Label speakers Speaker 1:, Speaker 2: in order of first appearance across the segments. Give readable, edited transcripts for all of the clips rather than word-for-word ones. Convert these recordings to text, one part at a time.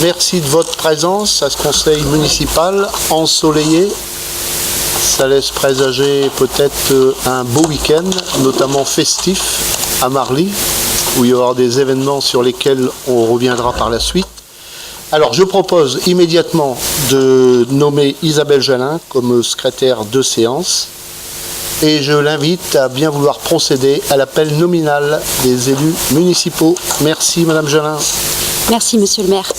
Speaker 1: merci de votre présence à ce conseil municipal ensoleillé. Ça laisse présager peut-être un beau week-end, notamment festif à Marly, où il y aura des événements sur lesquels on reviendra par la suite. Alors je propose immédiatement de nommer Isabelle Jalin comme secrétaire de séance et je l'invite à bien vouloir procéder à l'appel nominal des élus municipaux. Merci Madame Jalin.
Speaker 2: Merci Monsieur le maire.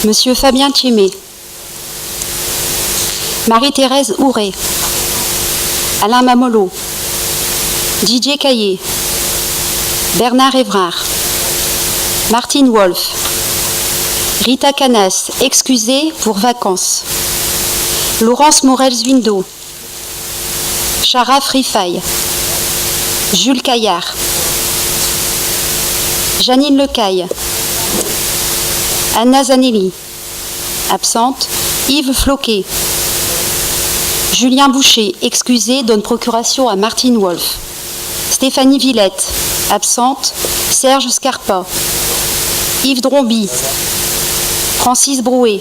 Speaker 2: Monsieur Fabien Tchémé, Marie-Thérèse Houret, Alain Mamolo, Didier Caillé, Bernard Évrard, Martine Wolf, Rita Canas, excusée pour vacances, Laurence Morel-Zwindo, Chara Frifaille, Jules Caillard, Janine Lecaille, Anna Zanelli, absente, Yves Floquet, Julien Boucher, excusé, donne procuration à Martine Wolf, Stéphanie Villette, absente, Serge Scarpa, Yves Dromby, Francis Brouet,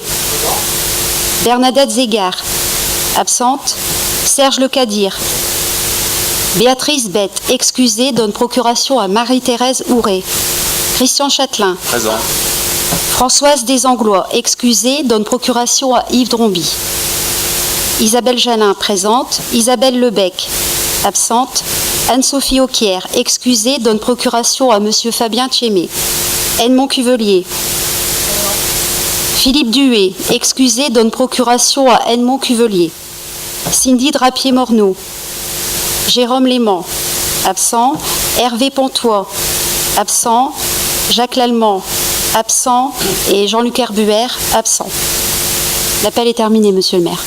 Speaker 2: Bernadette Zégard, absente, Serge Lecadir, Béatrice Bette, excusée, donne procuration à Marie-Thérèse Houret, Christian Châtelain,
Speaker 3: présent.
Speaker 2: Françoise Desanglois, excusée, donne procuration à Yves Dromby. Isabelle Jalin, présente. Isabelle Lebec, absente. Anne-Sophie Auquière, excusée, donne procuration à Monsieur Fabien Tchémé. Edmond Cuvelier. Philippe Duhé, excusé, donne procuration à Edmond Cuvelier. Cindy Drapier-Morneau. Jérôme Léman, absent. Hervé Pontois, absent. Jacques Lallemand, absent. Et Jean-Luc Herbuer, absent. L'appel est terminé, Monsieur le maire.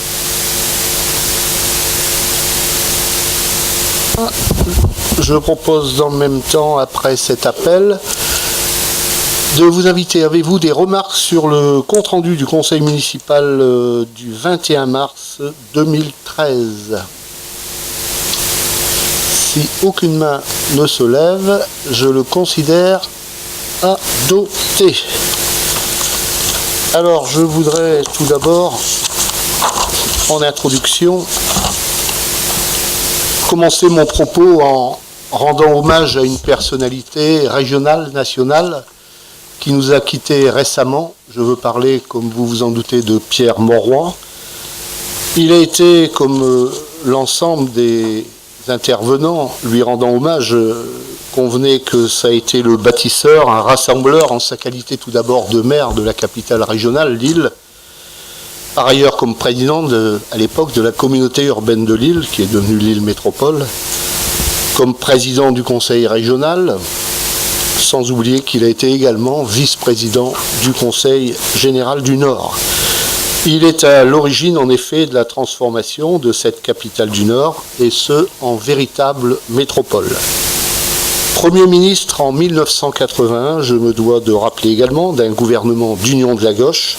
Speaker 1: Je propose dans le même temps, après cet appel, de vous inviter. Avez-vous des remarques sur le compte-rendu du conseil municipal du 21 mars 2013 ? Si aucune main ne se lève, je le considère adopté. Alors, je voudrais tout d'abord, en introduction, commencer mon propos en rendant hommage à une personnalité régionale, nationale, qui nous a quittés récemment. Je veux parler, comme vous vous en doutez, de Pierre Mauroy. Il a été, comme l'ensemble des intervenants lui rendant hommage, convenez que ça a été le bâtisseur, un rassembleur en sa qualité tout d'abord de maire de la capitale régionale, Lille, par ailleurs comme président à l'époque de la communauté urbaine de Lille, qui est devenue Lille Métropole, comme président du conseil régional, sans oublier qu'il a été également vice-président du conseil général du Nord. Il est à l'origine en effet de la transformation de cette capitale du Nord, et ce, en véritable métropole. Premier ministre en 1981, je me dois de rappeler également, d'un gouvernement d'union de la gauche,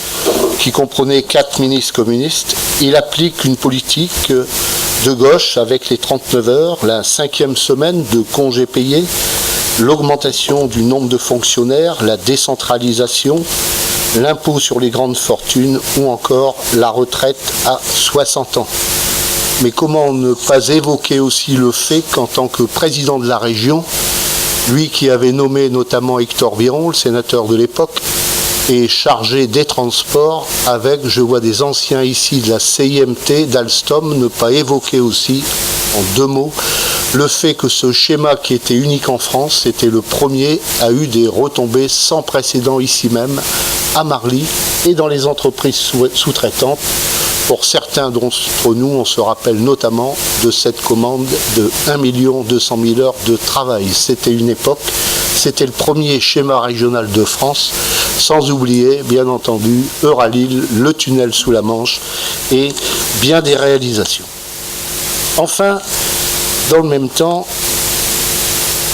Speaker 1: qui comprenait 4 ministres communistes. Il applique une politique de gauche avec les 39 heures, la 5e semaine de congés payés, l'augmentation du nombre de fonctionnaires, la décentralisation, l'impôt sur les grandes fortunes ou encore la retraite à 60 ans. Mais comment ne pas évoquer aussi le fait qu'en tant que président de la région, lui qui avait nommé notamment Hector Biron, le sénateur de l'époque, est chargé des transports avec, je vois des anciens ici de la CIMT, d'Alstom, ne pas évoquer aussi, en 2 mots, le fait que ce schéma qui était unique en France, c'était le premier, a eu des retombées sans précédent ici même, à Marly et dans les entreprises sous-traitantes. Pour certains d'entre nous, on se rappelle notamment de cette commande de 1 200 000 heures de travail. C'était une époque, c'était le premier schéma régional de France, sans oublier, bien entendu, Euralil, le tunnel sous la Manche et bien des réalisations. Enfin, dans le même temps,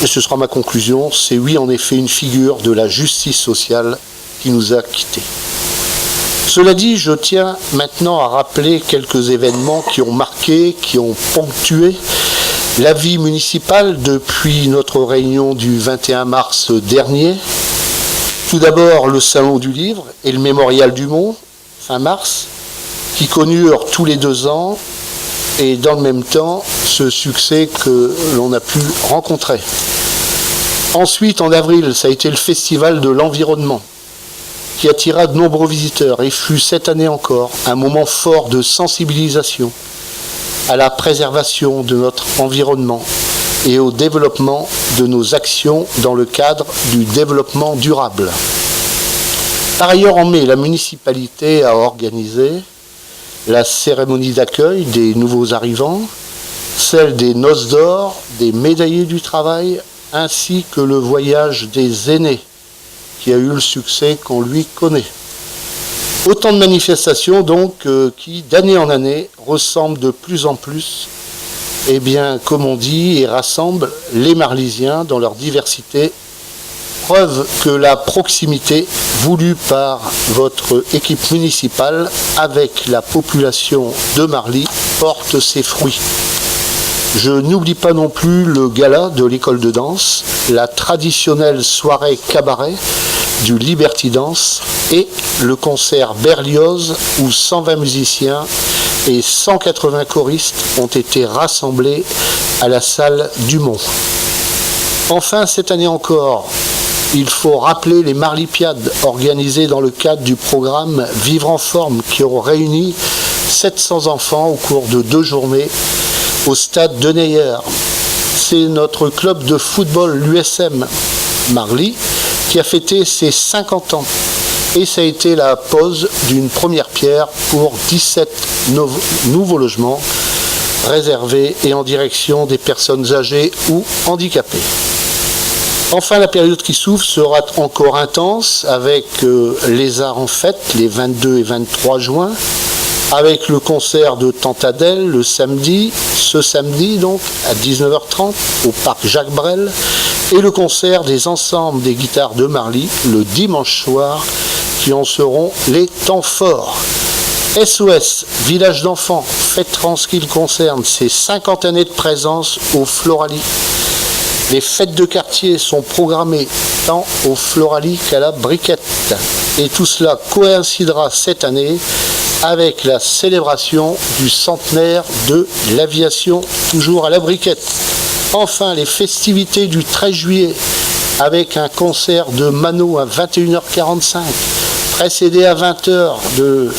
Speaker 1: et ce sera ma conclusion, c'est oui en effet une figure de la justice sociale qui nous a quittés. Cela dit, je tiens maintenant à rappeler quelques événements qui ont marqué, qui ont ponctué la vie municipale depuis notre réunion du 21 mars dernier. Tout d'abord, le Salon du Livre et le Mémorial du Mont, fin mars, qui connurent tous les 2 ans et dans le même temps ce succès que l'on a pu rencontrer. Ensuite, en avril, ça a été le Festival de l'Environnement, qui attira de nombreux visiteurs et fut cette année encore un moment fort de sensibilisation à la préservation de notre environnement et au développement de nos actions dans le cadre du développement durable. Par ailleurs, en mai, la municipalité a organisé la cérémonie d'accueil des nouveaux arrivants, celle des noces d'or, des médaillés du travail, ainsi que le voyage des aînés, qui a eu le succès qu'on lui connaît. Autant de manifestations donc qui, d'année en année, ressemblent de plus en plus, comme on dit, et rassemblent les Marlysiens dans leur diversité. Preuve que la proximité voulue par votre équipe municipale avec la population de Marly porte ses fruits. Je n'oublie pas non plus le gala de l'école de danse, la traditionnelle soirée cabaret du Liberty Dance et le concert Berlioz où 120 musiciens et 180 choristes ont été rassemblés à la salle du Mont. Enfin, cette année encore, il faut rappeler les Marlypiades organisées dans le cadre du programme Vivre en forme qui ont réuni 700 enfants au cours de 2 journées au stade de Neyer. C'est notre club de football, l'USM Marly, qui a fêté ses 50 ans. Et ça a été la pose d'une première pierre pour 17 nouveaux logements réservés et en direction des personnes âgées ou handicapées. Enfin, la période qui s'ouvre sera encore intense avec les arts en fête les 22 et 23 juin, avec le concert de Tante Adèle le samedi, ce samedi donc à 19h30 au parc Jacques Brel, et le concert des ensembles des guitares de Marly le dimanche soir, qui en seront les temps forts. SOS, village d'enfants, fêtera en ce qui le concerne ses 50 années de présence au Floralie. Les fêtes de quartier sont programmées tant au Floralie qu'à la Briquette. Et tout cela coïncidera cette année avec la célébration du centenaire de l'aviation, toujours à la Briquette. Enfin, les festivités du 13 juillet avec un concert de Mano à 21h45, précédé à 20h de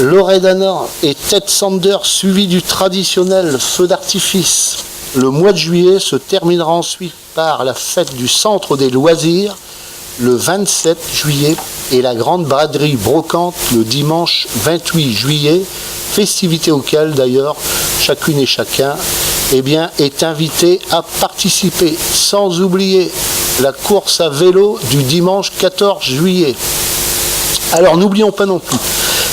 Speaker 1: Loredana et Ted Sander, suivi du traditionnel feu d'artifice. Le mois de juillet se terminera ensuite par la fête du centre des loisirs le 27 juillet et la grande braderie brocante le dimanche 28 juillet, festivité auquel d'ailleurs chacune et chacun est invité à participer, sans oublier la course à vélo du dimanche 14 juillet. Alors n'oublions pas non plus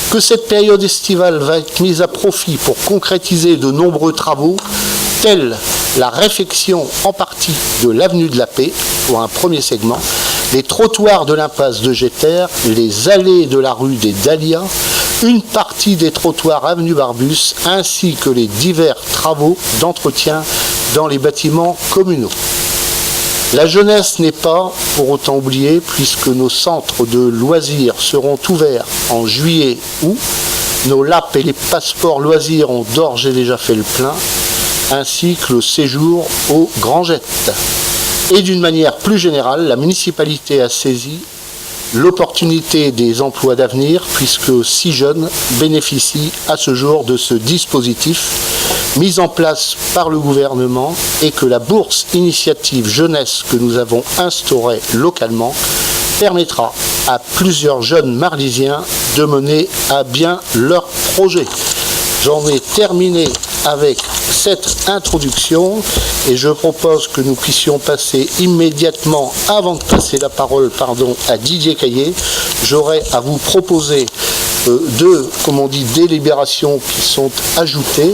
Speaker 1: que cette période estivale va être mise à profit pour concrétiser de nombreux travaux, tels la réfection en partie de l'avenue de la Paix pour un premier segment, les trottoirs de l'impasse de Jeter, les allées de la rue des Dahlias, une partie des trottoirs avenue Barbus, ainsi que les divers travaux d'entretien dans les bâtiments communaux. La jeunesse n'est pas pour autant oubliée, puisque nos centres de loisirs seront ouverts en juillet-août. Nos LAP et les passeports loisirs ont d'ores et déjà fait le plein, ainsi que le séjour au Grand Jet. Et d'une manière plus générale, la municipalité a saisi l'opportunité des emplois d'avenir, puisque 6 jeunes bénéficient à ce jour de ce dispositif mis en place par le gouvernement, et que la bourse initiative jeunesse que nous avons instaurée localement permettra à plusieurs jeunes marlysiens de mener à bien leur projet. J'en ai terminé avec cette introduction et je propose que nous puissions passer immédiatement, avant de passer la parole à Didier Caillé, j'aurais à vous proposer deux délibérations qui sont ajoutées.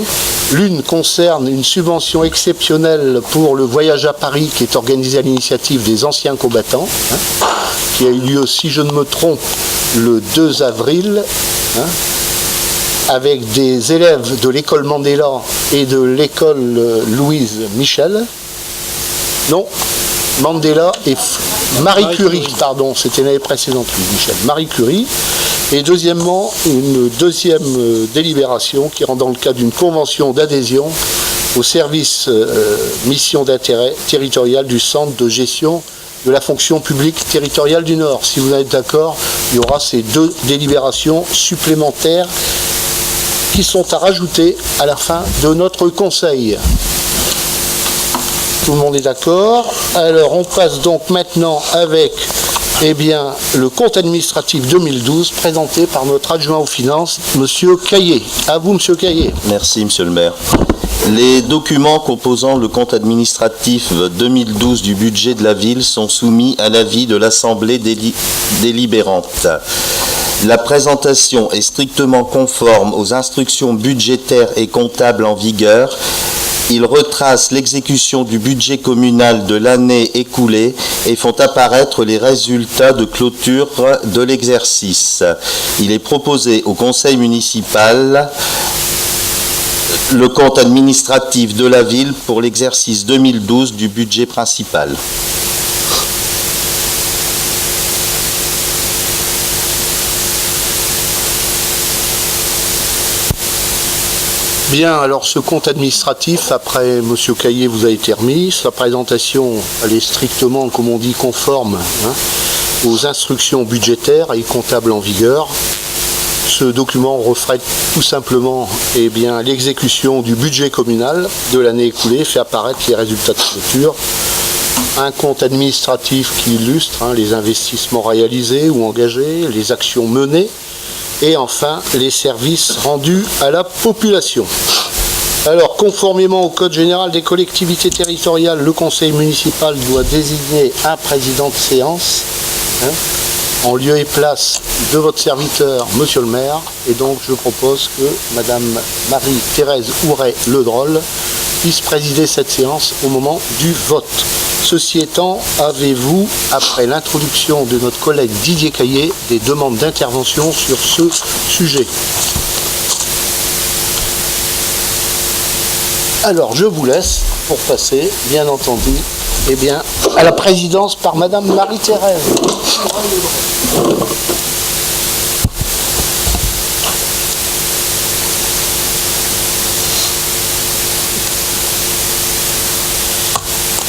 Speaker 1: L'une concerne une subvention exceptionnelle pour le voyage à Paris qui est organisé à l'initiative des anciens combattants, qui a eu lieu, si je ne me trompe, le 2 avril, avec des élèves de l'école Mandela et de l'école Louise Michel. Non, Mandela et Marie Curie, pardon, c'était l'année précédente, Michel, Marie Curie. Et deuxièmement, une deuxième délibération qui rend dans le cadre d'une convention d'adhésion au service mission d'intérêt territorial du centre de gestion de la fonction publique territoriale du Nord. Si vous êtes d'accord, il y aura ces deux délibérations supplémentaires qui sont à rajouter à la fin de notre conseil. Tout le monde est d'accord. Alors on passe donc maintenant avec le compte administratif 2012 présenté par notre adjoint aux finances, Monsieur Caillé. À vous, Monsieur Caillé.
Speaker 3: Merci, Monsieur le maire. Les documents composant le compte administratif 2012 du budget de la ville sont soumis à l'avis de l'Assemblée délibérante. La présentation est strictement conforme aux instructions budgétaires et comptables en vigueur. Ils retracent l'exécution du budget communal de l'année écoulée et font apparaître les résultats de clôture de l'exercice. Il est proposé au conseil municipal le compte administratif de la ville pour l'exercice 2012 du budget principal.
Speaker 1: Bien, alors ce compte administratif, après M. Caillé vous a été remis, sa présentation, elle est strictement, comme on dit, conforme aux instructions budgétaires et comptables en vigueur. Ce document reflète tout simplement l'exécution du budget communal de l'année écoulée, fait apparaître les résultats de clôture, un compte administratif qui illustre les investissements réalisés ou engagés, les actions menées, et enfin les services rendus à la population. Alors, conformément au Code général des collectivités territoriales, le conseil municipal doit désigner un président de séance, en lieu et place de votre serviteur, Monsieur le maire, et donc je propose que Madame Marie-Thérèse Ouret-Ledroll puisse présider cette séance au moment du vote. Ceci étant, avez-vous, après l'introduction de notre collègue Didier Caillé, des demandes d'intervention sur ce sujet? Alors, je vous laisse pour passer, bien entendu, à la présidence par Madame Marie-Thérèse.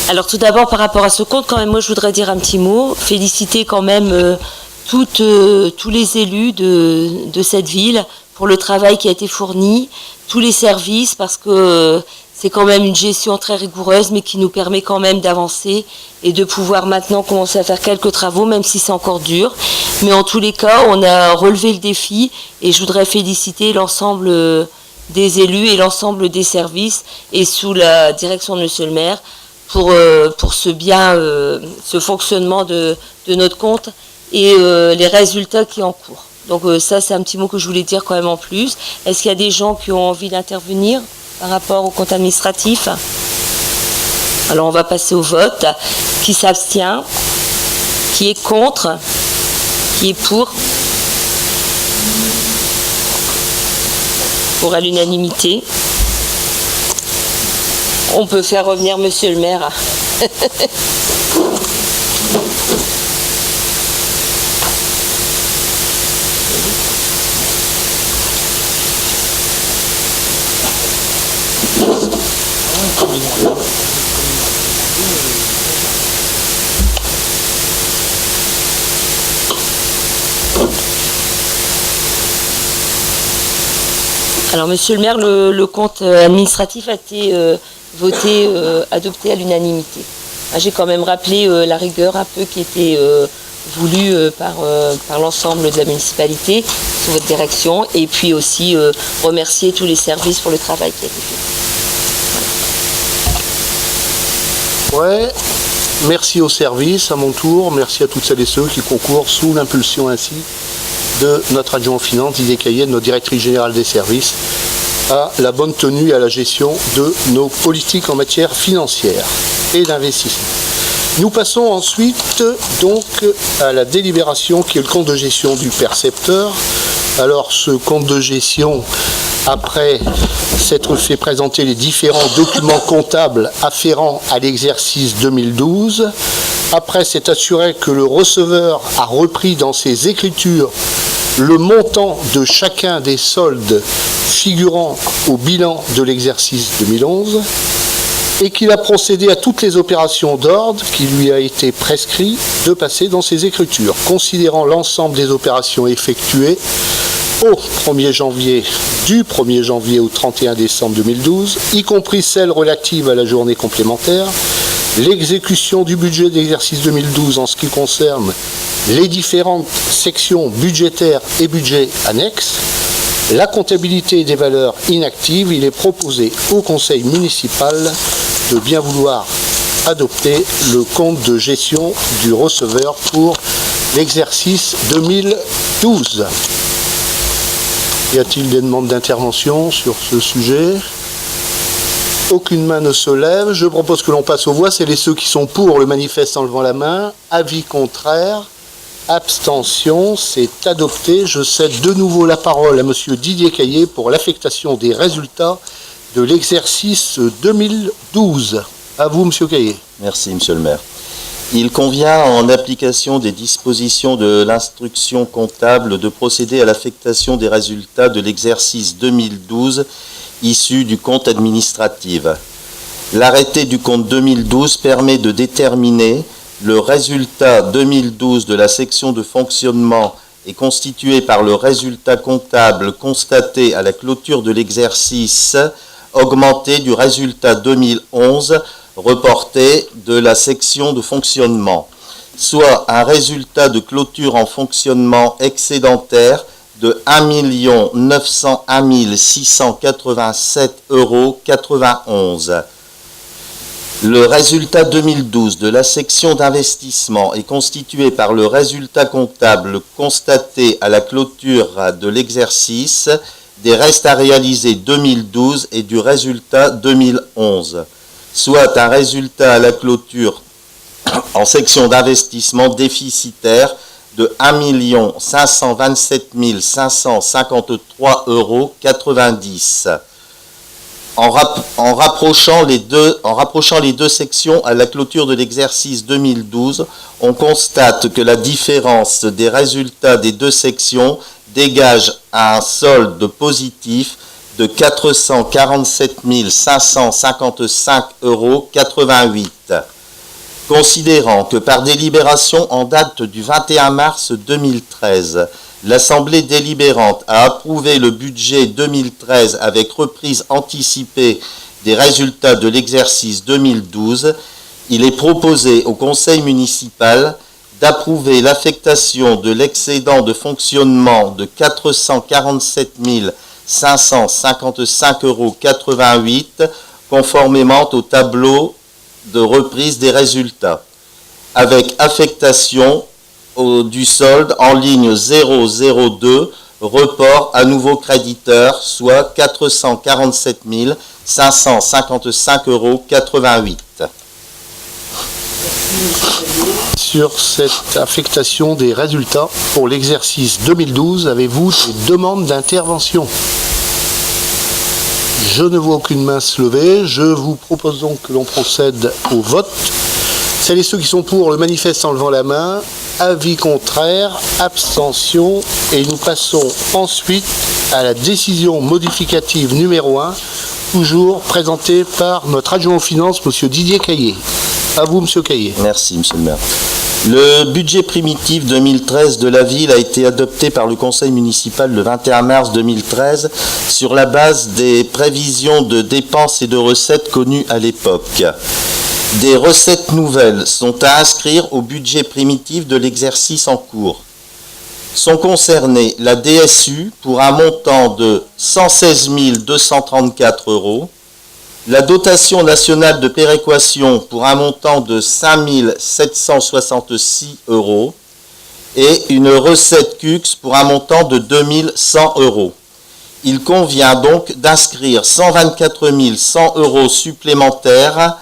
Speaker 4: Alors tout d'abord par rapport à ce compte, quand même, moi je voudrais dire un petit mot, féliciter quand même tous les élus de cette ville pour le travail qui a été fourni, tous les services, parce que c'est quand même une gestion très rigoureuse, mais qui nous permet quand même d'avancer et de pouvoir maintenant commencer à faire quelques travaux, même si c'est encore dur. Mais en tous les cas, on a relevé le défi et je voudrais féliciter l'ensemble des élus et l'ensemble des services et sous la direction de Monsieur le maire pour ce fonctionnement de notre compte et les résultats qui en courent. Donc ça, c'est un petit mot que je voulais dire quand même en plus. Est-ce qu'il y a des gens qui ont envie d'intervenir par rapport au compte administratif? Alors on va passer au vote. Qui s'abstient? Qui est contre? Qui est pour? Pour à l'unanimité. On peut faire revenir Monsieur le maire. Alors, Monsieur le maire, le compte administratif a été adopté à l'unanimité. J'ai quand même rappelé la rigueur un peu qui était voulue par l'ensemble de la municipalité sous votre direction, et puis aussi remercier tous les services pour le travail qui a été fait.
Speaker 1: Ouais, merci aux services à mon tour, merci à toutes celles et ceux qui concourent sous l'impulsion ainsi de notre adjoint aux finances, Didier Caillé, de notre directrice générale des services, à la bonne tenue et à la gestion de nos politiques en matière financière et d'investissement. Nous passons ensuite donc à la délibération qui est le compte de gestion du percepteur. Alors ce compte de gestion après s'être fait présenter les différents documents comptables afférents à l'exercice 2012, après s'est assuré que le receveur a repris dans ses écritures le montant de chacun des soldes figurant au bilan de l'exercice 2011, et qu'il a procédé à toutes les opérations d'ordre qui lui a été prescrit de passer dans ses écritures, considérant l'ensemble des opérations effectuées du 1er janvier au 31 décembre 2012, y compris celles relatives à la journée complémentaire, l'exécution du budget d'exercice 2012 en ce qui concerne les différentes sections budgétaires et budgets annexes, la comptabilité des valeurs inactives. Il est proposé au conseil municipal de bien vouloir adopter le compte de gestion du receveur pour l'exercice 2012. Y a-t-il des demandes d'intervention sur ce sujet? Aucune main ne se lève. Je propose que l'on passe aux voix. C'est ceux qui sont pour le manifeste en levant la main. Avis contraire. Abstention. C'est adopté. Je cède de nouveau la parole à monsieur Didier Caillé pour l'affectation des résultats de l'exercice 2012. À vous, monsieur Caillé.
Speaker 3: Merci, monsieur le maire. Il convient, en application des dispositions de l'instruction comptable, de procéder à l'affectation des résultats de l'exercice 2012 issus du compte administratif. L'arrêté du compte 2012 permet de déterminer le résultat 2012 de la section de fonctionnement est constitué par le résultat comptable constaté à la clôture de l'exercice, augmenté du résultat 2011 reporté de la section de fonctionnement, soit un résultat de clôture en fonctionnement excédentaire de 1 901 687,91 €. Le résultat 2012 de la section d'investissement est constitué par le résultat comptable constaté à la clôture de l'exercice, des restes à réaliser 2012 et du résultat 2011, soit un résultat à la clôture en section d'investissement déficitaire de 1 527 553,90 €. En rapprochant les deux sections à la clôture de l'exercice 2012, on constate que la différence des résultats des deux sections dégage un solde positif de 447 555,88 €. Considérant que par délibération en date du 21 mars 2013, l'Assemblée délibérante a approuvé le budget 2013 avec reprise anticipée des résultats de l'exercice 2012, il est proposé au Conseil municipal d'approuver l'affectation de l'excédent de fonctionnement de 447 555,88 € conformément au tableau de reprise des résultats, avec affectation du solde en ligne 002, report à nouveau créditeur, soit 447 555,88 €.
Speaker 1: Sur cette affectation des résultats pour l'exercice 2012, avez-vous des demandes d'intervention? Je ne vois aucune main se lever. Je vous propose donc que l'on procède au vote. Celles et ceux qui sont pour le manifeste en levant la main. Avis contraire, abstention. Et nous passons ensuite à la décision modificative numéro 1, toujours présentée par notre adjoint aux finances, M. Didier Caillé. À vous, M. Caillé.
Speaker 3: Merci, M. le maire. Le budget primitif 2013 de la ville a été adopté par le conseil municipal le 21 mars 2013 sur la base des prévisions de dépenses et de recettes connues à l'époque. Des recettes nouvelles sont à inscrire au budget primitif de l'exercice en cours. Sont concernées la DSU pour un montant de 116 234 €, la dotation nationale de péréquation pour un montant de 5 766 € et une recette CUX pour un montant de 2 100 €. Il convient donc d'inscrire 124 100 € supplémentaires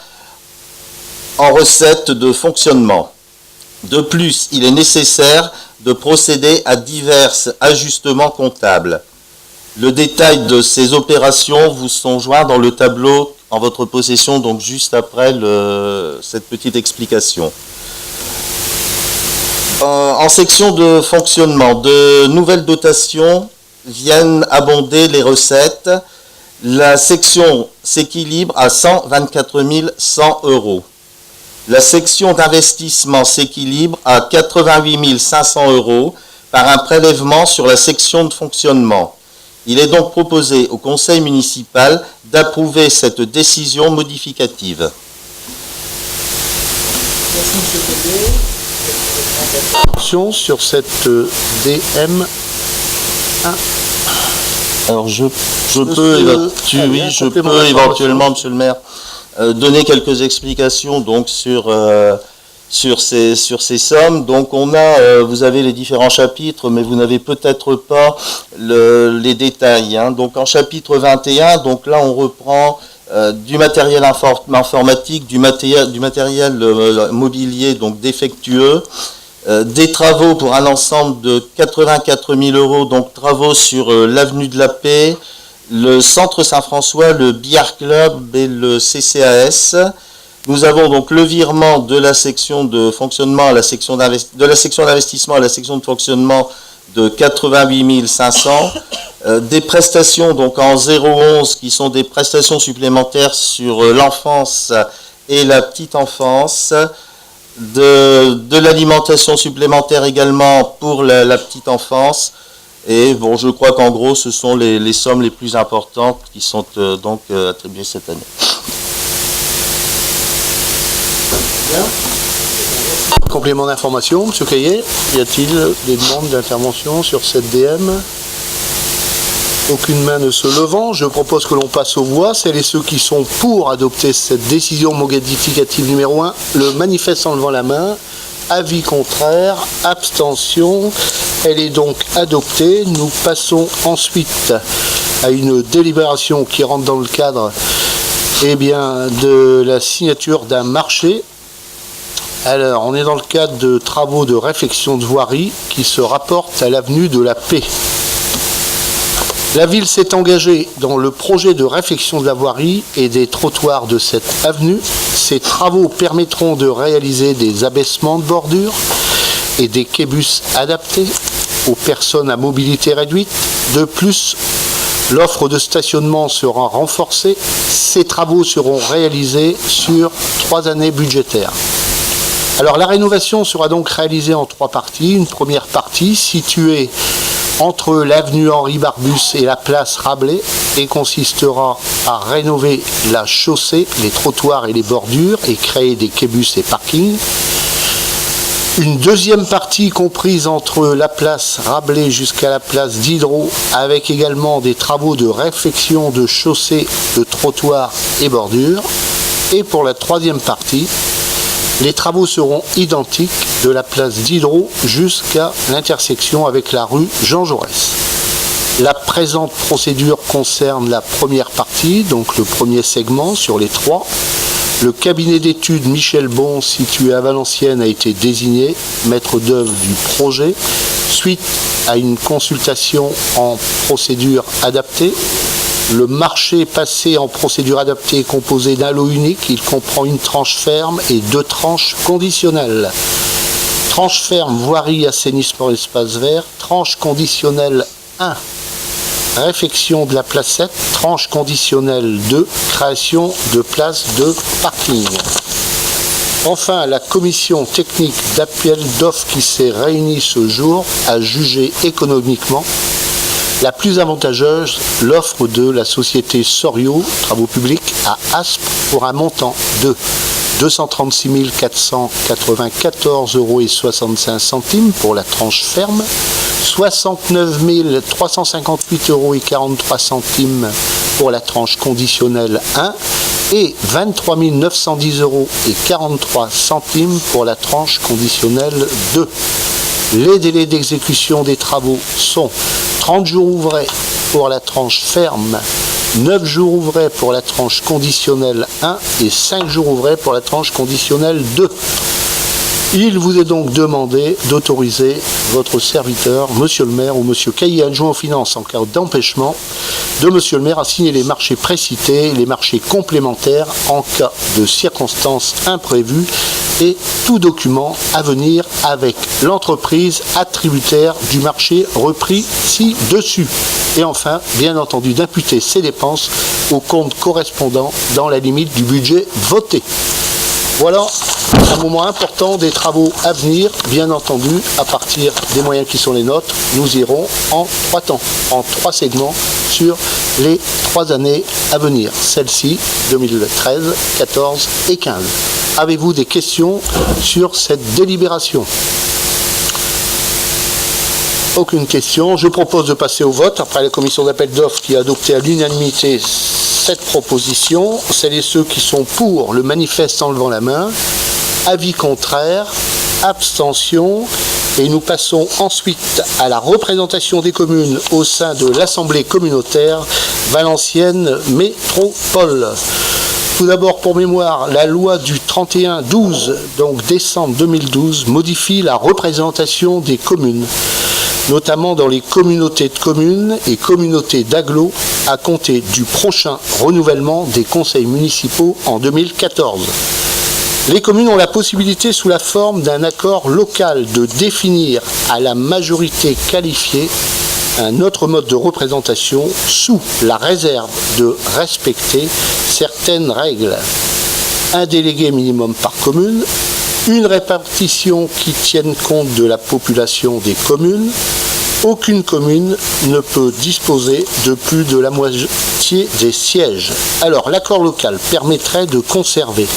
Speaker 3: en recette de fonctionnement. De plus, il est nécessaire de procéder à divers ajustements comptables. Le détail de ces opérations vous sont joints dans le tableau en votre possession, donc juste après cette petite explication. En section de fonctionnement, de nouvelles dotations viennent abonder les recettes. La section s'équilibre à 124 100 €. La section d'investissement s'équilibre à 88 500 € par un prélèvement sur la section de fonctionnement. Il est donc proposé au conseil municipal d'approuver cette décision modificative.
Speaker 1: Sur cette DM1.
Speaker 3: Alors je peux éventuellement, Monsieur le maire, donner quelques explications donc sur ces sommes. Donc on a, vous avez les différents chapitres, mais vous n'avez peut-être pas les détails. Hein. Donc en chapitre 21, donc là on reprend du matériel informatique, du matériel mobilier donc défectueux, des travaux pour un ensemble de 84 000 €, donc travaux sur l'avenue de la Paix, le centre Saint-François, le Billard Club et le CCAS. Nous avons donc le virement de la section de fonctionnement à la section d'investissement à la section de fonctionnement de 88 500, des prestations donc en 011 qui sont des prestations supplémentaires sur l'enfance et la petite enfance, de l'alimentation supplémentaire également pour la petite enfance. Et bon, je crois qu'en gros, ce sont les sommes les plus importantes qui sont donc attribuées cette année.
Speaker 1: Bien. Complément d'information, M. Caillet, y a-t-il des demandes d'intervention sur cette DM? Aucune main ne se levant, je propose que l'on passe aux voix. Celles et ceux qui sont pour adopter cette décision modificative numéro 1, le manifeste en levant la main. Avis contraire, abstention. Elle est donc adoptée. Nous passons ensuite à une délibération qui rentre dans le cadre de la signature d'un marché. Alors, on est dans le cadre de travaux de réfection de voirie qui se rapportent à l'avenue de la Paix. La ville s'est engagée dans le projet de réfection de la voirie et des trottoirs de cette avenue. Ces travaux permettront de réaliser des abaissements de bordure et des québus adaptés aux personnes à mobilité réduite. De plus, l'offre de stationnement sera renforcée. Ces travaux seront réalisés sur 3 années budgétaires. Alors la rénovation sera donc réalisée en 3 parties. Une première partie située entre l'avenue Henri Barbus et la place Rabelais et consistera à rénover la chaussée, les trottoirs et les bordures et créer des québus et parkings. Une deuxième partie comprise entre la place Rabelais jusqu'à la place Diderot avec également des travaux de réfection de chaussée, de trottoirs et bordures. Et pour la troisième partie, les travaux seront identiques de la place Diderot jusqu'à l'intersection avec la rue Jean Jaurès. La présente procédure concerne la première partie, donc le premier segment sur les 3. Le cabinet d'études Michel Bon, situé à Valenciennes, a été désigné maître d'œuvre du projet suite à une consultation en procédure adaptée. Le marché passé en procédure adaptée est composé d'un lot unique. Il comprend une tranche ferme et 2 tranches conditionnelles. Tranche ferme, voirie, assainissement, espace vert. Tranche conditionnelle 1, réfection de la place 7. Tranche conditionnelle 2, création de places de parking. Enfin, la commission technique d'appel d'offres qui s'est réunie ce jour a jugé économiquement la plus avantageuse l'offre de la société Sorio, travaux publics, à Aspres pour un montant de 236 494,65 € pour la tranche ferme, 69 358,43 € pour la tranche conditionnelle 1 et 23 910,43 € pour la tranche conditionnelle 2. Les délais d'exécution des travaux sont 30 jours ouvrés pour la tranche ferme, 9 jours ouvrés pour la tranche conditionnelle 1 et 5 jours ouvrés pour la tranche conditionnelle 2. Il vous est donc demandé d'autoriser votre serviteur, monsieur le maire ou monsieur Caillé, adjoint aux finances en cas d'empêchement de monsieur le maire à signer les marchés précités, les marchés complémentaires en cas de circonstances imprévues et tout document à venir avec l'entreprise attributaire du marché repris ci-dessus. Et enfin, bien entendu, d'imputer ces dépenses au compte correspondant dans la limite du budget voté. Voilà un moment important des travaux à venir. Bien entendu, à partir des moyens qui sont les nôtres, nous irons en 3 temps, en 3 segments sur les 3 années à venir. Celle-ci, 2013, 14 et 15. Avez-vous des questions sur cette délibération ? Aucune question. Je propose de passer au vote après la commission d'appel d'offres qui a adopté à l'unanimité cette proposition. Celles et ceux qui sont pour le manifeste en levant la main. Avis contraire, abstention. Et nous passons ensuite à la représentation des communes au sein de l'Assemblée communautaire Valenciennes Métropole. Tout d'abord, pour mémoire, la loi du 31-12, donc décembre 2012, modifie la représentation des communes, notamment dans les communautés de communes et communautés d'agglo, à compter du prochain renouvellement des conseils municipaux en 2014. Les communes ont la possibilité, sous la forme d'un accord local, de définir à la majorité qualifiée un autre mode de représentation sous la réserve de respecter certaines règles. Un délégué minimum par commune, une répartition qui tienne compte de la population des communes. Aucune commune ne peut disposer de plus de la moitié des sièges. Alors, l'accord local permettrait de conserver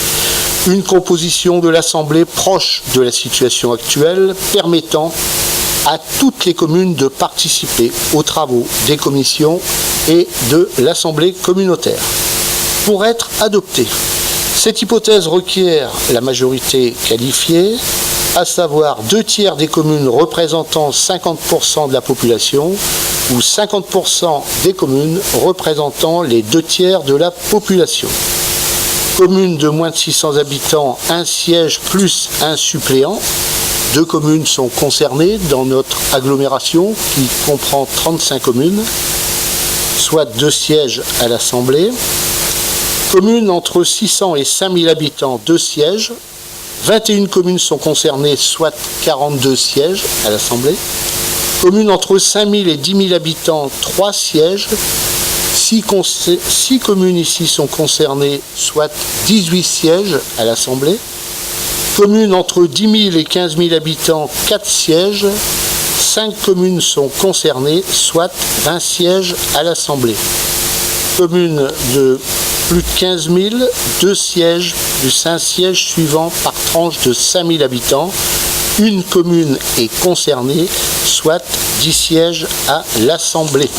Speaker 1: une composition de l'Assemblée proche de la situation actuelle, permettant à toutes les communes de participer aux travaux des commissions et de l'Assemblée communautaire. Pour être adoptée, cette hypothèse requiert la majorité qualifiée, à savoir 2/3 des communes représentant 50% de la population ou 50% des communes représentant les 2/3 de la population. Communes de moins de 600 habitants, un siège plus un suppléant. 2 communes sont concernées dans notre agglomération qui comprend 35 communes, soit 2 sièges à l'Assemblée. Communes entre 600 et 5000 habitants, 2 sièges. 21 communes sont concernées, soit 42 sièges à l'Assemblée. Communes entre 5000 et 10 000 habitants, 3 sièges. 6 communes ici sont concernées, soit 18 sièges à l'Assemblée. Communes entre 10 000 et 15 000 habitants, 4 sièges. 5 communes sont concernées, soit 20 sièges à l'Assemblée. Communes de plus de 15 000, 2 sièges, plus 1 siège suivant par tranche de 5 000 habitants. Une commune est concernée, soit 10 sièges à l'Assemblée.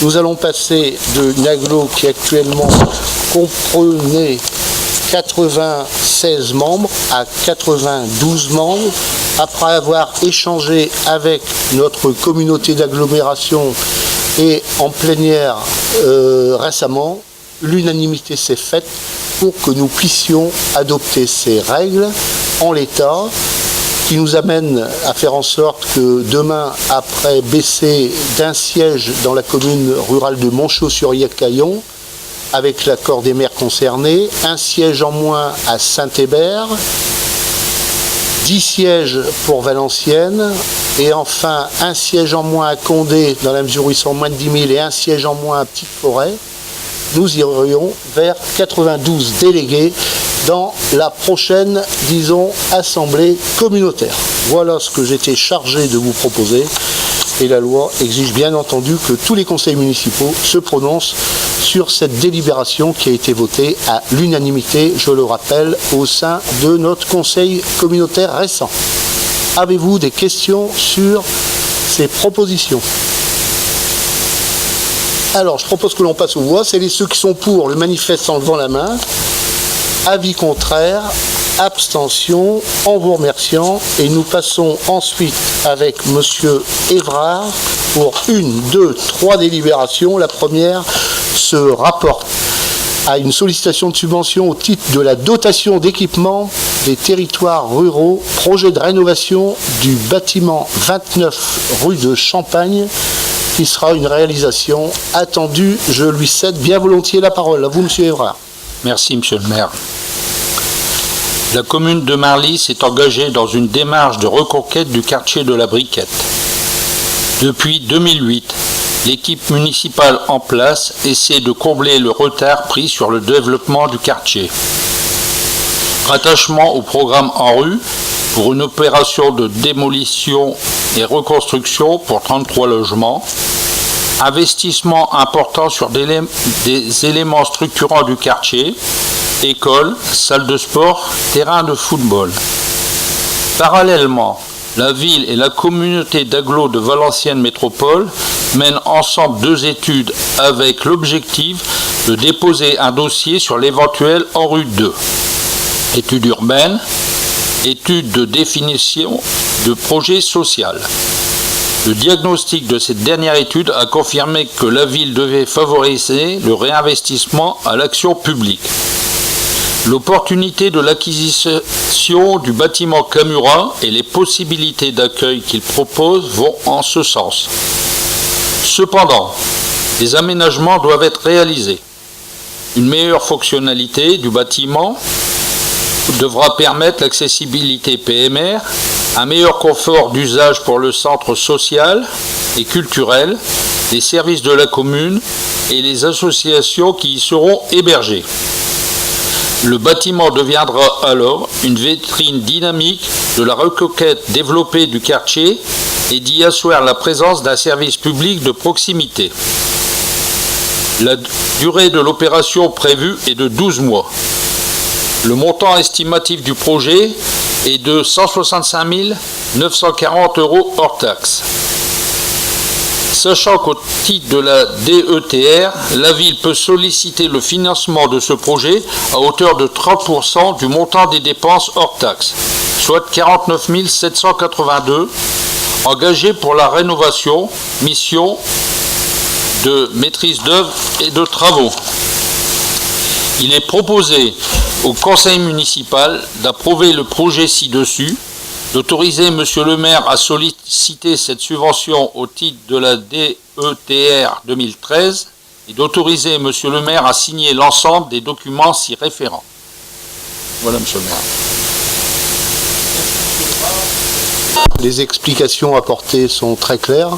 Speaker 1: Nous allons passer d'une agglo qui actuellement comprenait 96 membres à 92 membres. Après avoir échangé avec notre communauté d'agglomération et en plénière récemment, l'unanimité s'est faite pour que nous puissions adopter ces règles en l'état, qui nous amène à faire en sorte que demain, après baisser d'un siège dans la commune rurale de Montchaux-sur-Yaccaillon, avec l'accord des maires concernés, un siège en moins à Saint-Hébert, 10 sièges pour Valenciennes, et enfin un siège en moins à Condé, dans la mesure où ils sont moins de 10 000, et un siège en moins à Petite-Forêt. Nous irions vers 92 délégués dans la prochaine, disons, assemblée communautaire. Voilà ce que j'étais chargé de vous proposer. Et la loi exige bien entendu que tous les conseils municipaux se prononcent sur cette délibération qui a été votée à l'unanimité, je le rappelle, au sein de notre conseil communautaire récent. Avez-vous des questions sur ces propositions ? Alors, je propose que l'on passe aux voix. C'est ceux qui sont pour le manifeste en levant la main. Avis contraire, abstention, en vous remerciant. Et nous passons ensuite avec Monsieur Évrard pour 1, 2, 3 délibérations. La première se rapporte à une sollicitation de subvention au titre de la dotation d'équipement des territoires ruraux, projet de rénovation du bâtiment 29 rue de Champagne, qui sera une réalisation attendue. Je lui cède bien volontiers la parole. À vous, monsieur Évrard.
Speaker 5: Merci, monsieur le maire. La commune de Marly s'est engagée dans une démarche de reconquête du quartier de la Briquette. Depuis 2008, l'équipe municipale en place essaie de combler le retard pris sur le développement du quartier. Rattachement au programme En Rue pour une opération de démolition et reconstruction pour 33 logements. Investissement important sur des éléments structurants du quartier, école, salle de sport, terrain de football. Parallèlement, la ville et la communauté d'agglo de Valenciennes Métropole mènent ensemble 2 études avec l'objectif de déposer un dossier sur l'éventuel En Rue 2. Étude urbaine, étude de définition de projet social. Le diagnostic de cette dernière étude a confirmé que la ville devait favoriser le réinvestissement à l'action publique. L'opportunité de l'acquisition du bâtiment Camura et les possibilités d'accueil qu'il propose vont en ce sens. Cependant, des aménagements doivent être réalisés. Une meilleure fonctionnalité du bâtiment devra permettre l'accessibilité PMR, un meilleur confort d'usage pour le centre social et culturel, les services de la commune et les associations qui y seront hébergées. Le bâtiment deviendra alors une vitrine dynamique de la reconquête développée du quartier et d'y asseoir la présence d'un service public de proximité. La durée de l'opération prévue est de 12 mois. Le montant estimatif du projet est de 165 940 € hors taxe. Sachant qu'au titre de la DETR, la ville peut solliciter le financement de ce projet à hauteur de 30% du montant des dépenses hors taxe, soit 49 782, engagés pour la rénovation, mission de maîtrise d'œuvre et de travaux. Il est proposé au conseil municipal d'approuver le projet ci-dessus, d'autoriser monsieur le maire à solliciter cette subvention au titre de la DETR 2013 et d'autoriser monsieur le maire à signer l'ensemble des documents s'y référant. Voilà, monsieur le maire.
Speaker 1: Les explications apportées sont très claires.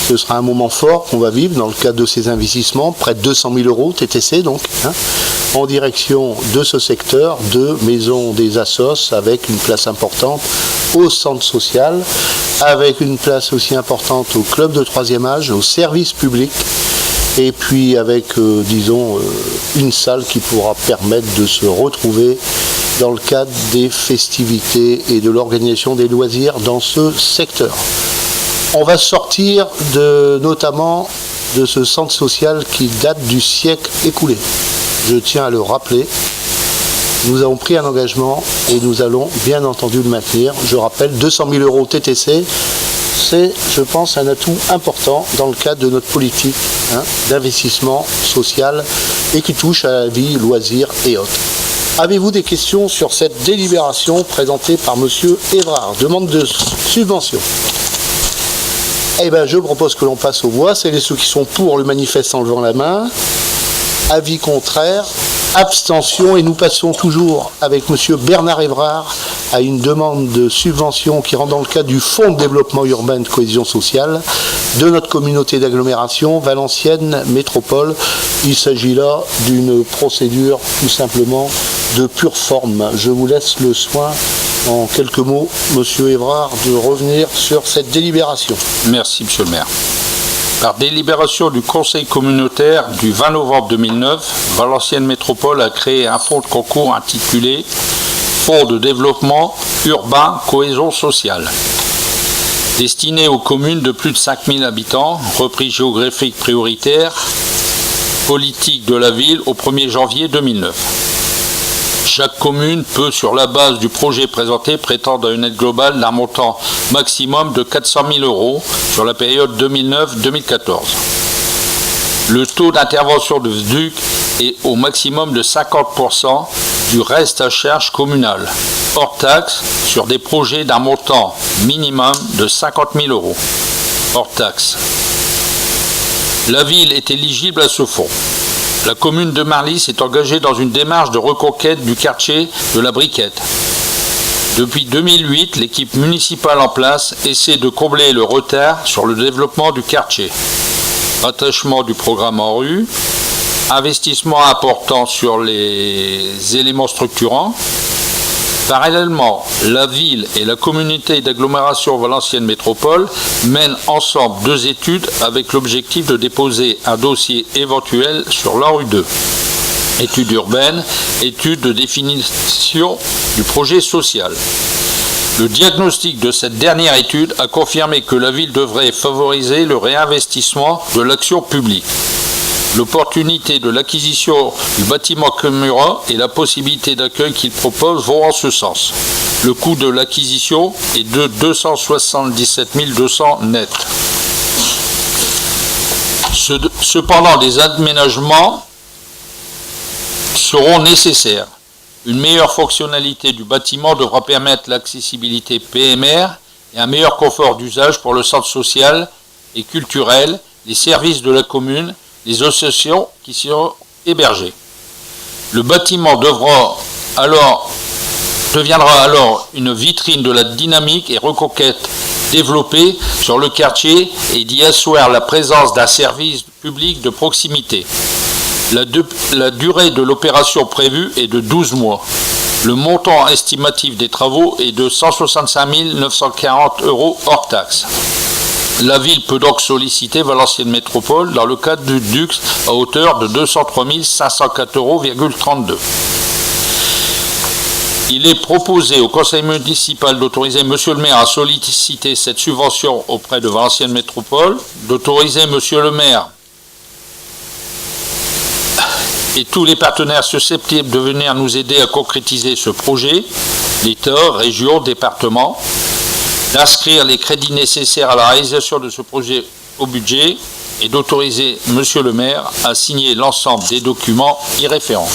Speaker 1: Ce sera un moment fort qu'on va vivre dans le cadre de ces investissements, près de 200 000 € TTC donc, en direction de ce secteur de maison des assos avec une place importante au centre social, avec une place aussi importante au club de 3e âge, au service public, et puis avec, disons, une salle qui pourra permettre de se retrouver dans le cadre des festivités et de l'organisation des loisirs dans ce secteur. On va sortir notamment de ce centre social qui date du siècle écoulé. Je tiens à le rappeler. Nous avons pris un engagement et nous allons bien entendu le maintenir. Je rappelle, 200 000 € TTC, c'est, je pense, un atout important dans le cadre de notre politique d'investissement social et qui touche à la vie, loisirs et autres. Avez-vous des questions sur cette délibération présentée par M. Évrard? Demande de subvention. Eh bien, je propose que l'on passe aux voix. C'est ceux qui sont pour le manifeste en levant la main. Avis contraire, abstention. Et nous passons toujours avec M. Bernard Évrard à une demande de subvention qui rentre dans le cadre du Fonds de développement urbain de cohésion sociale de notre communauté d'agglomération Valenciennes Métropole. Il s'agit là d'une procédure tout simplement de pure forme. Je vous laisse le soin, en quelques mots, M. Évrard, de revenir sur cette délibération.
Speaker 5: Merci, monsieur le maire. Par délibération du Conseil communautaire du 20 novembre 2009, Valenciennes Métropole a créé un fonds de concours intitulé Fonds de développement urbain cohésion sociale, destiné aux communes de plus de 5000 habitants, repris géographique prioritaire, politique de la ville au 1er janvier 2009. Chaque commune peut, sur la base du projet présenté, prétendre à une aide globale d'un montant maximum de 400 000 € sur la période 2009-2014. Le taux d'intervention de SDUC est au maximum de 50% du reste à charge communal, hors taxe, sur des projets d'un montant minimum de 50 000 €, hors taxe. La ville est éligible à ce fonds. La commune de Marly s'est engagée dans une démarche de reconquête du quartier de la Briquette. Depuis 2008, l'équipe municipale en place essaie de combler le retard sur le développement du quartier. Rattachement du programme en rue, investissement important sur les éléments structurants. Parallèlement, la ville et la communauté d'agglomération Valenciennes Métropole mènent ensemble 2 études avec l'objectif de déposer un dossier éventuel sur la rue 2. Étude urbaine, étude de définition du projet social. Le diagnostic de cette dernière étude a confirmé que la ville devrait favoriser le réinvestissement de l'action publique. L'opportunité de l'acquisition du bâtiment Camura et la possibilité d'accueil qu'il propose vont en ce sens. Le coût de l'acquisition est de 277 200 net. Cependant, des aménagements seront nécessaires. Une meilleure fonctionnalité du bâtiment devra permettre l'accessibilité PMR et un meilleur confort d'usage pour le centre social et culturel, les services de la commune, les associations qui y seront hébergées. Le bâtiment deviendra alors une vitrine de la dynamique et reconquête développée sur le quartier et d'y asseoir la présence d'un service public de proximité. La durée de l'opération prévue est de 12 mois. Le montant estimatif des travaux est de 165 940 € hors taxe. La ville peut donc solliciter Valenciennes Métropole dans le cadre du DUX à hauteur de 203 504,32 €. Il est proposé au conseil municipal d'autoriser Monsieur le maire à solliciter cette subvention auprès de Valenciennes Métropole, d'autoriser Monsieur le maire et tous les partenaires susceptibles de venir nous aider à concrétiser ce projet, l'État, région, département, d'inscrire les crédits nécessaires à la réalisation de ce projet au budget et d'autoriser Monsieur le maire à signer l'ensemble des documents y référents.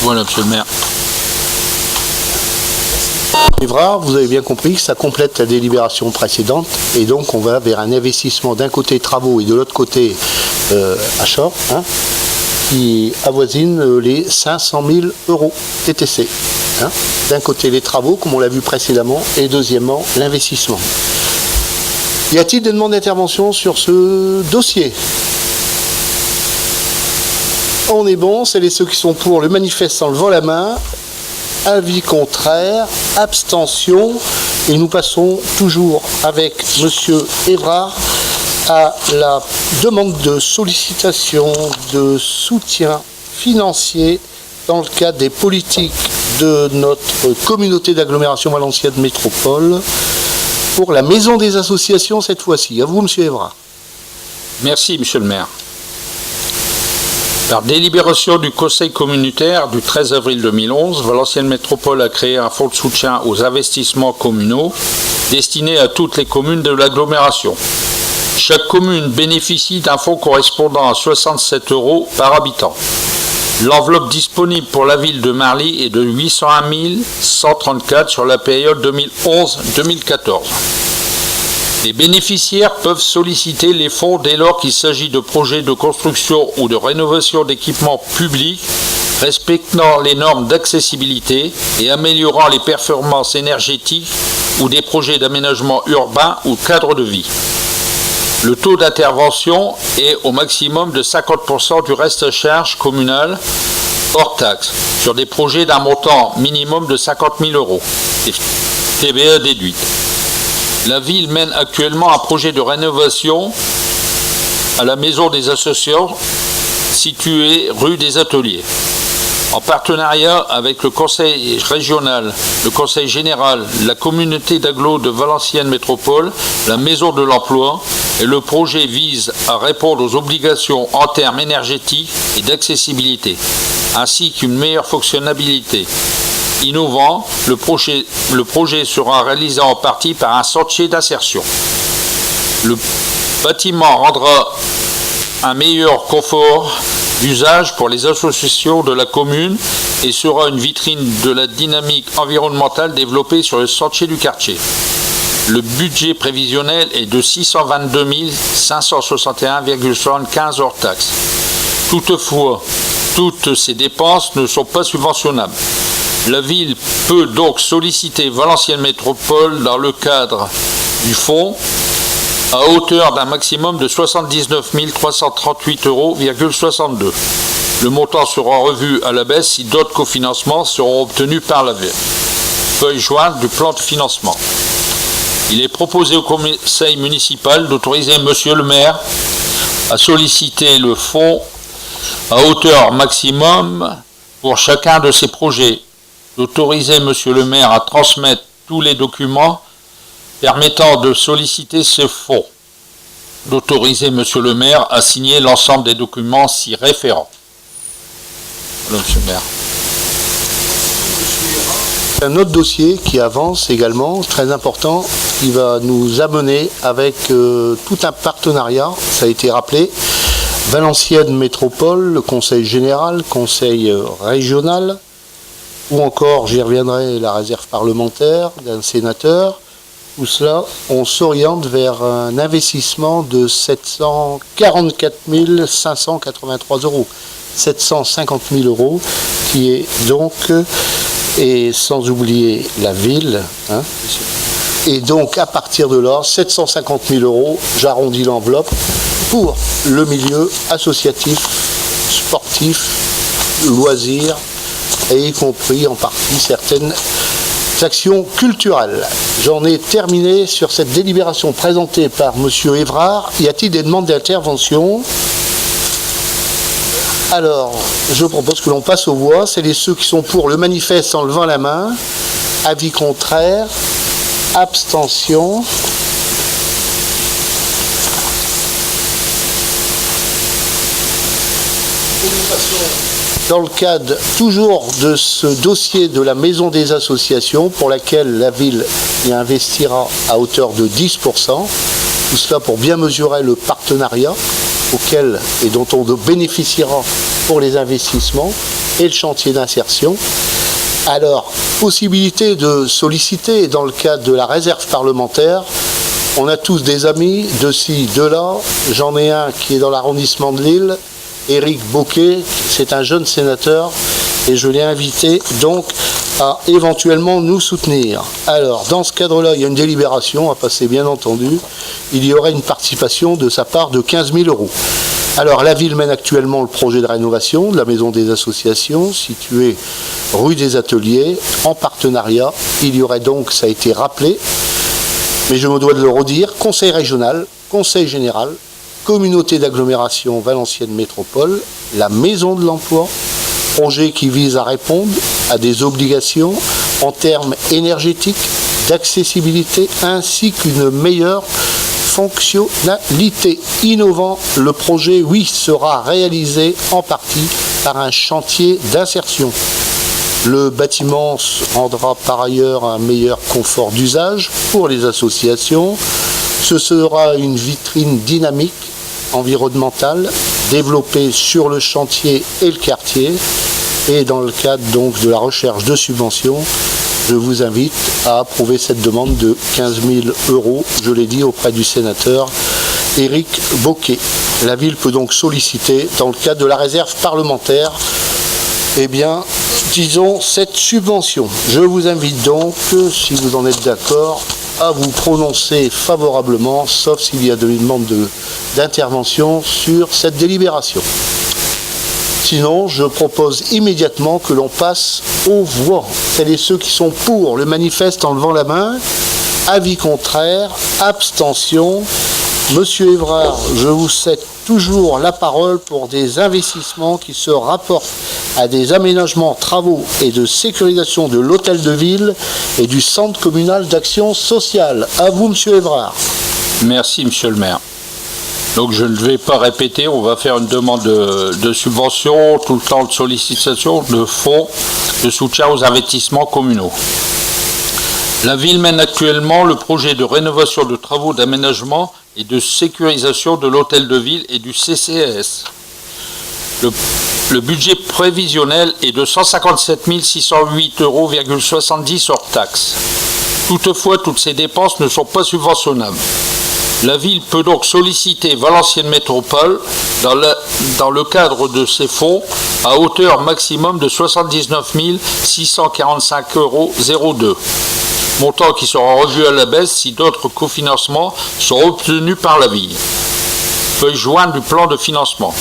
Speaker 5: Voilà, Monsieur le maire.
Speaker 1: Évrard, vous avez bien compris que ça complète la délibération précédente et donc on va vers un investissement d'un côté travaux et de l'autre côté achat, qui avoisine les 500 000 € TTC. D'un côté les travaux, comme on l'a vu précédemment, et deuxièmement l'investissement. Y a-t-il des demandes d'intervention sur ce dossier? On est bon, c'est ceux qui sont pour le manifeste en levant la main. Avis contraire, abstention, et nous passons toujours avec Monsieur Évrard à la demande de sollicitation de soutien financier dans le cadre des politiques de notre communauté d'agglomération Valenciennes Métropole pour la maison des associations cette fois-ci. À vous, Monsieur Évrard.
Speaker 5: Merci, Monsieur le maire. Par délibération du Conseil communautaire du 13 avril 2011, Valenciennes Métropole a créé un fonds de soutien aux investissements communaux destiné à toutes les communes de l'agglomération. Chaque commune bénéficie d'un fonds correspondant à 67 € par habitant. L'enveloppe disponible pour la ville de Marly est de 801 134 sur la période 2011-2014. Les bénéficiaires peuvent solliciter les fonds dès lors qu'il s'agit de projets de construction ou de rénovation d'équipements publics respectant les normes d'accessibilité et améliorant les performances énergétiques ou des projets d'aménagement urbain ou cadre de vie. Le taux d'intervention est au maximum de 50% du reste à charge communal hors taxe sur des projets d'un montant minimum de 50 000 €, TVA déduite. La ville mène actuellement un projet de rénovation à la maison des associations située rue des Ateliers. En partenariat avec le conseil régional, le conseil général, la communauté d'agglo de Valenciennes Métropole, la maison de l'emploi, et le projet vise à répondre aux obligations en termes énergétiques et d'accessibilité, ainsi qu'une meilleure fonctionnalité. Innovant, le projet sera réalisé en partie par un sentier d'insertion. Le bâtiment rendra un meilleur confort d'usage pour les associations de la commune et sera une vitrine de la dynamique environnementale développée sur le sentier du quartier. Le budget prévisionnel est de 622 561,75 hors taxes. Toutefois, toutes ces dépenses ne sont pas subventionnables. La ville peut donc solliciter Valenciennes Métropole dans le cadre du fonds à hauteur d'un maximum de 79 338,62 €. Le montant sera revu à la baisse si d'autres cofinancements seront obtenus par la ville. Feuille jointe du plan de financement. Il est proposé au conseil municipal d'autoriser Monsieur le maire à solliciter le fonds à hauteur maximum pour chacun de ces projets, d'autoriser Monsieur le maire à transmettre tous les documents permettant de solliciter ce fonds, d'autoriser Monsieur le maire à signer l'ensemble des documents s'y référant. Voilà, Monsieur le maire.
Speaker 1: Un autre dossier qui avance également, très important, qui va nous amener avec tout un partenariat, ça a été rappelé, Valenciennes Métropole, le conseil général, conseil régional, ou encore, j'y reviendrai, la réserve parlementaire d'un sénateur. Tout cela, on s'oriente vers un investissement de 744 583 €. 750 000 € qui est donc, et sans oublier la ville, hein, et donc à partir de là, 750 000 €, j'arrondis l'enveloppe, pour le milieu associatif, sportif, loisirs, et y compris en partie certaines actions culturelles. J'en ai terminé sur cette délibération présentée par M. Évrard. Y a-t-il des demandes d'intervention ? Alors, je propose que l'on passe aux voix. C'est ceux qui sont pour le manifeste en levant la main. Avis contraire. Abstention. Dans le cadre toujours de ce dossier de la maison des associations, pour laquelle la ville y investira à hauteur de 10%, tout cela pour bien mesurer le partenariat auquel et dont on bénéficiera pour les investissements et le chantier d'insertion. Alors, possibilité de solliciter dans le cadre de la réserve parlementaire. On a tous des amis de ci, de là. J'en ai un qui est dans l'arrondissement de Lille, Éric Boquet, c'est un jeune sénateur et je l'ai invité donc à éventuellement nous soutenir. Alors, dans ce cadre-là, il y a une délibération à passer, bien entendu. Il y aurait une participation de sa part de 15 000 €. Alors, la ville mène actuellement le projet de rénovation de la maison des associations, située rue des Ateliers, en partenariat. Il y aurait donc, ça a été rappelé, mais je me dois de le redire, conseil régional, conseil général, communauté d'agglomération Valenciennes Métropole, la maison de l'emploi, projet qui vise à répondre à des obligations en termes énergétiques, d'accessibilité, ainsi qu'une meilleure fonctionnalité. Innovant, le projet, oui, sera réalisé en partie par un chantier d'insertion. Le bâtiment rendra par ailleurs un meilleur confort d'usage pour les associations. Ce sera une vitrine dynamique environnementale développée sur le chantier et le quartier. Et dans le cadre donc de la recherche de subventions, je vous invite à approuver cette demande de 15 000 €, je l'ai dit, auprès du sénateur Éric Boquet. La ville peut donc solliciter, dans le cadre de la réserve parlementaire, eh bien, disons, cette subvention. Je vous invite donc, si vous en êtes d'accord, à vous prononcer favorablement, sauf s'il y a des demandes d'intervention sur cette délibération. Sinon, je propose immédiatement que l'on passe aux voix. Celles et ceux qui sont pour le manifeste en levant la main. Avis contraire, abstention. Monsieur Évrard, je vous cède toujours la parole pour des investissements qui se rapportent à des aménagements, travaux et de sécurisation de l'hôtel de ville et du centre communal d'action sociale. À vous, monsieur Évrard.
Speaker 5: Merci, monsieur le maire. Donc je ne vais pas répéter, on va faire une demande de subvention, tout le temps de sollicitation de fonds de soutien aux investissements communaux. La ville mène actuellement le projet de rénovation de travaux d'aménagement et de sécurisation de l'hôtel de ville et du CCAS. Le le budget prévisionnel est de 157 608,70 € hors taxes. Toutefois, toutes ces dépenses ne sont pas subventionnables. La ville peut donc solliciter Valenciennes Métropole dans le cadre de ces fonds à hauteur maximum de 79 645,02 €, montant qui sera revu à la baisse si d'autres cofinancements sont obtenus par la ville. Feuille jointe du plan de financement.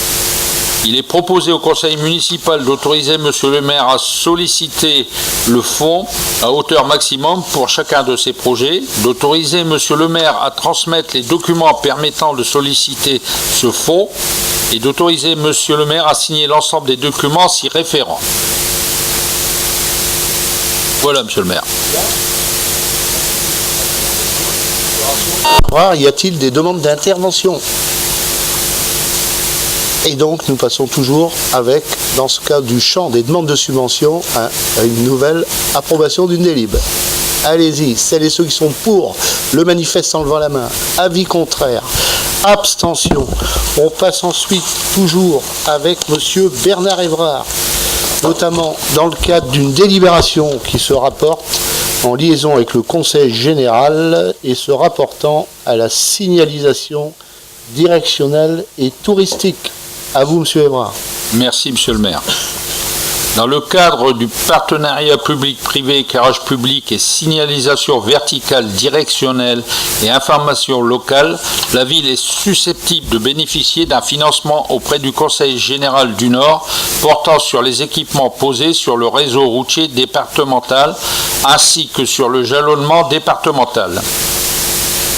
Speaker 5: Il est proposé au conseil municipal d'autoriser M. le maire à solliciter le fonds à hauteur maximum pour chacun de ces projets, d'autoriser M. le maire à transmettre les documents permettant de solliciter ce fonds et d'autoriser M. le maire à signer l'ensemble des documents s'y référant. Voilà, M. le maire.
Speaker 1: Y a-t-il des demandes d'intervention ? Et donc, nous passons toujours avec, dans ce cas du champ des demandes de subvention, à une nouvelle approbation d'une délib. Allez-y, celles et ceux qui sont pour le manifeste en levant la main, avis contraire, abstention. On passe ensuite toujours avec M. Bernard Évrard, notamment dans le cadre d'une délibération qui se rapporte en liaison avec le Conseil général et se rapportant à la signalisation directionnelle et touristique. À vous, M. Évrard.
Speaker 5: Merci, M. le maire. Dans le cadre du partenariat public-privé, éclairage public et signalisation verticale directionnelle et information locale, la ville est susceptible de bénéficier d'un financement auprès du Conseil général du Nord portant sur les équipements posés sur le réseau routier départemental ainsi que sur le jalonnement départemental.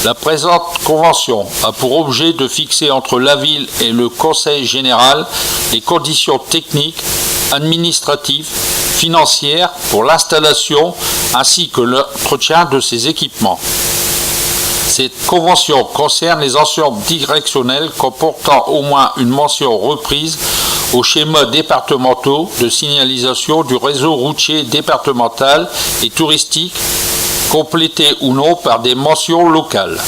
Speaker 5: La présente convention a pour objet de fixer entre la ville et le Conseil général les conditions techniques, administratives, financières pour l'installation ainsi que l'entretien de ces équipements. Cette convention concerne les ensembles directionnels comportant au moins une mention reprise aux schémas départementaux de signalisation du réseau routier départemental et touristique, complétés ou non par des mentions locales.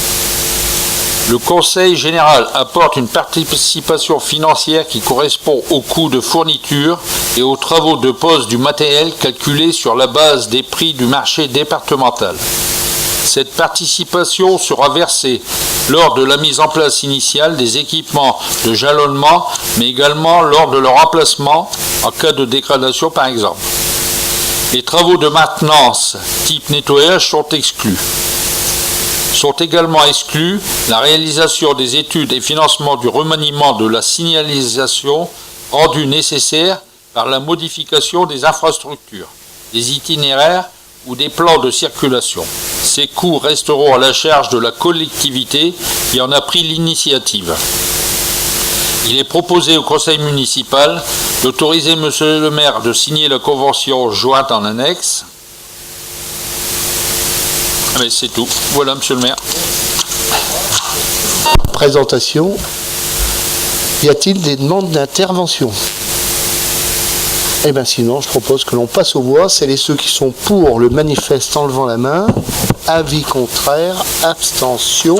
Speaker 5: Le Conseil général apporte une participation financière qui correspond au coût de fourniture et aux travaux de pose du matériel calculés sur la base des prix du marché départemental. Cette participation sera versée lors de la mise en place initiale des équipements de jalonnement, mais également lors de leur remplacement en cas de dégradation par exemple. Les travaux de maintenance type nettoyage sont exclus. Sont également exclus la réalisation des études et financement du remaniement de la signalisation rendu nécessaire par la modification des infrastructures, des itinéraires ou des plans de circulation. Ces coûts resteront à la charge de la collectivité qui en a pris l'initiative. Il est proposé au conseil municipal d'autoriser M. le maire de signer la convention jointe en annexe. Mais c'est tout. Voilà, M. le maire.
Speaker 1: Présentation. Y a-t-il des demandes d'intervention ? Eh bien sinon, je propose que l'on passe aux voix. Celles et ceux qui sont pour le manifeste en levant la main. Avis contraire, abstention.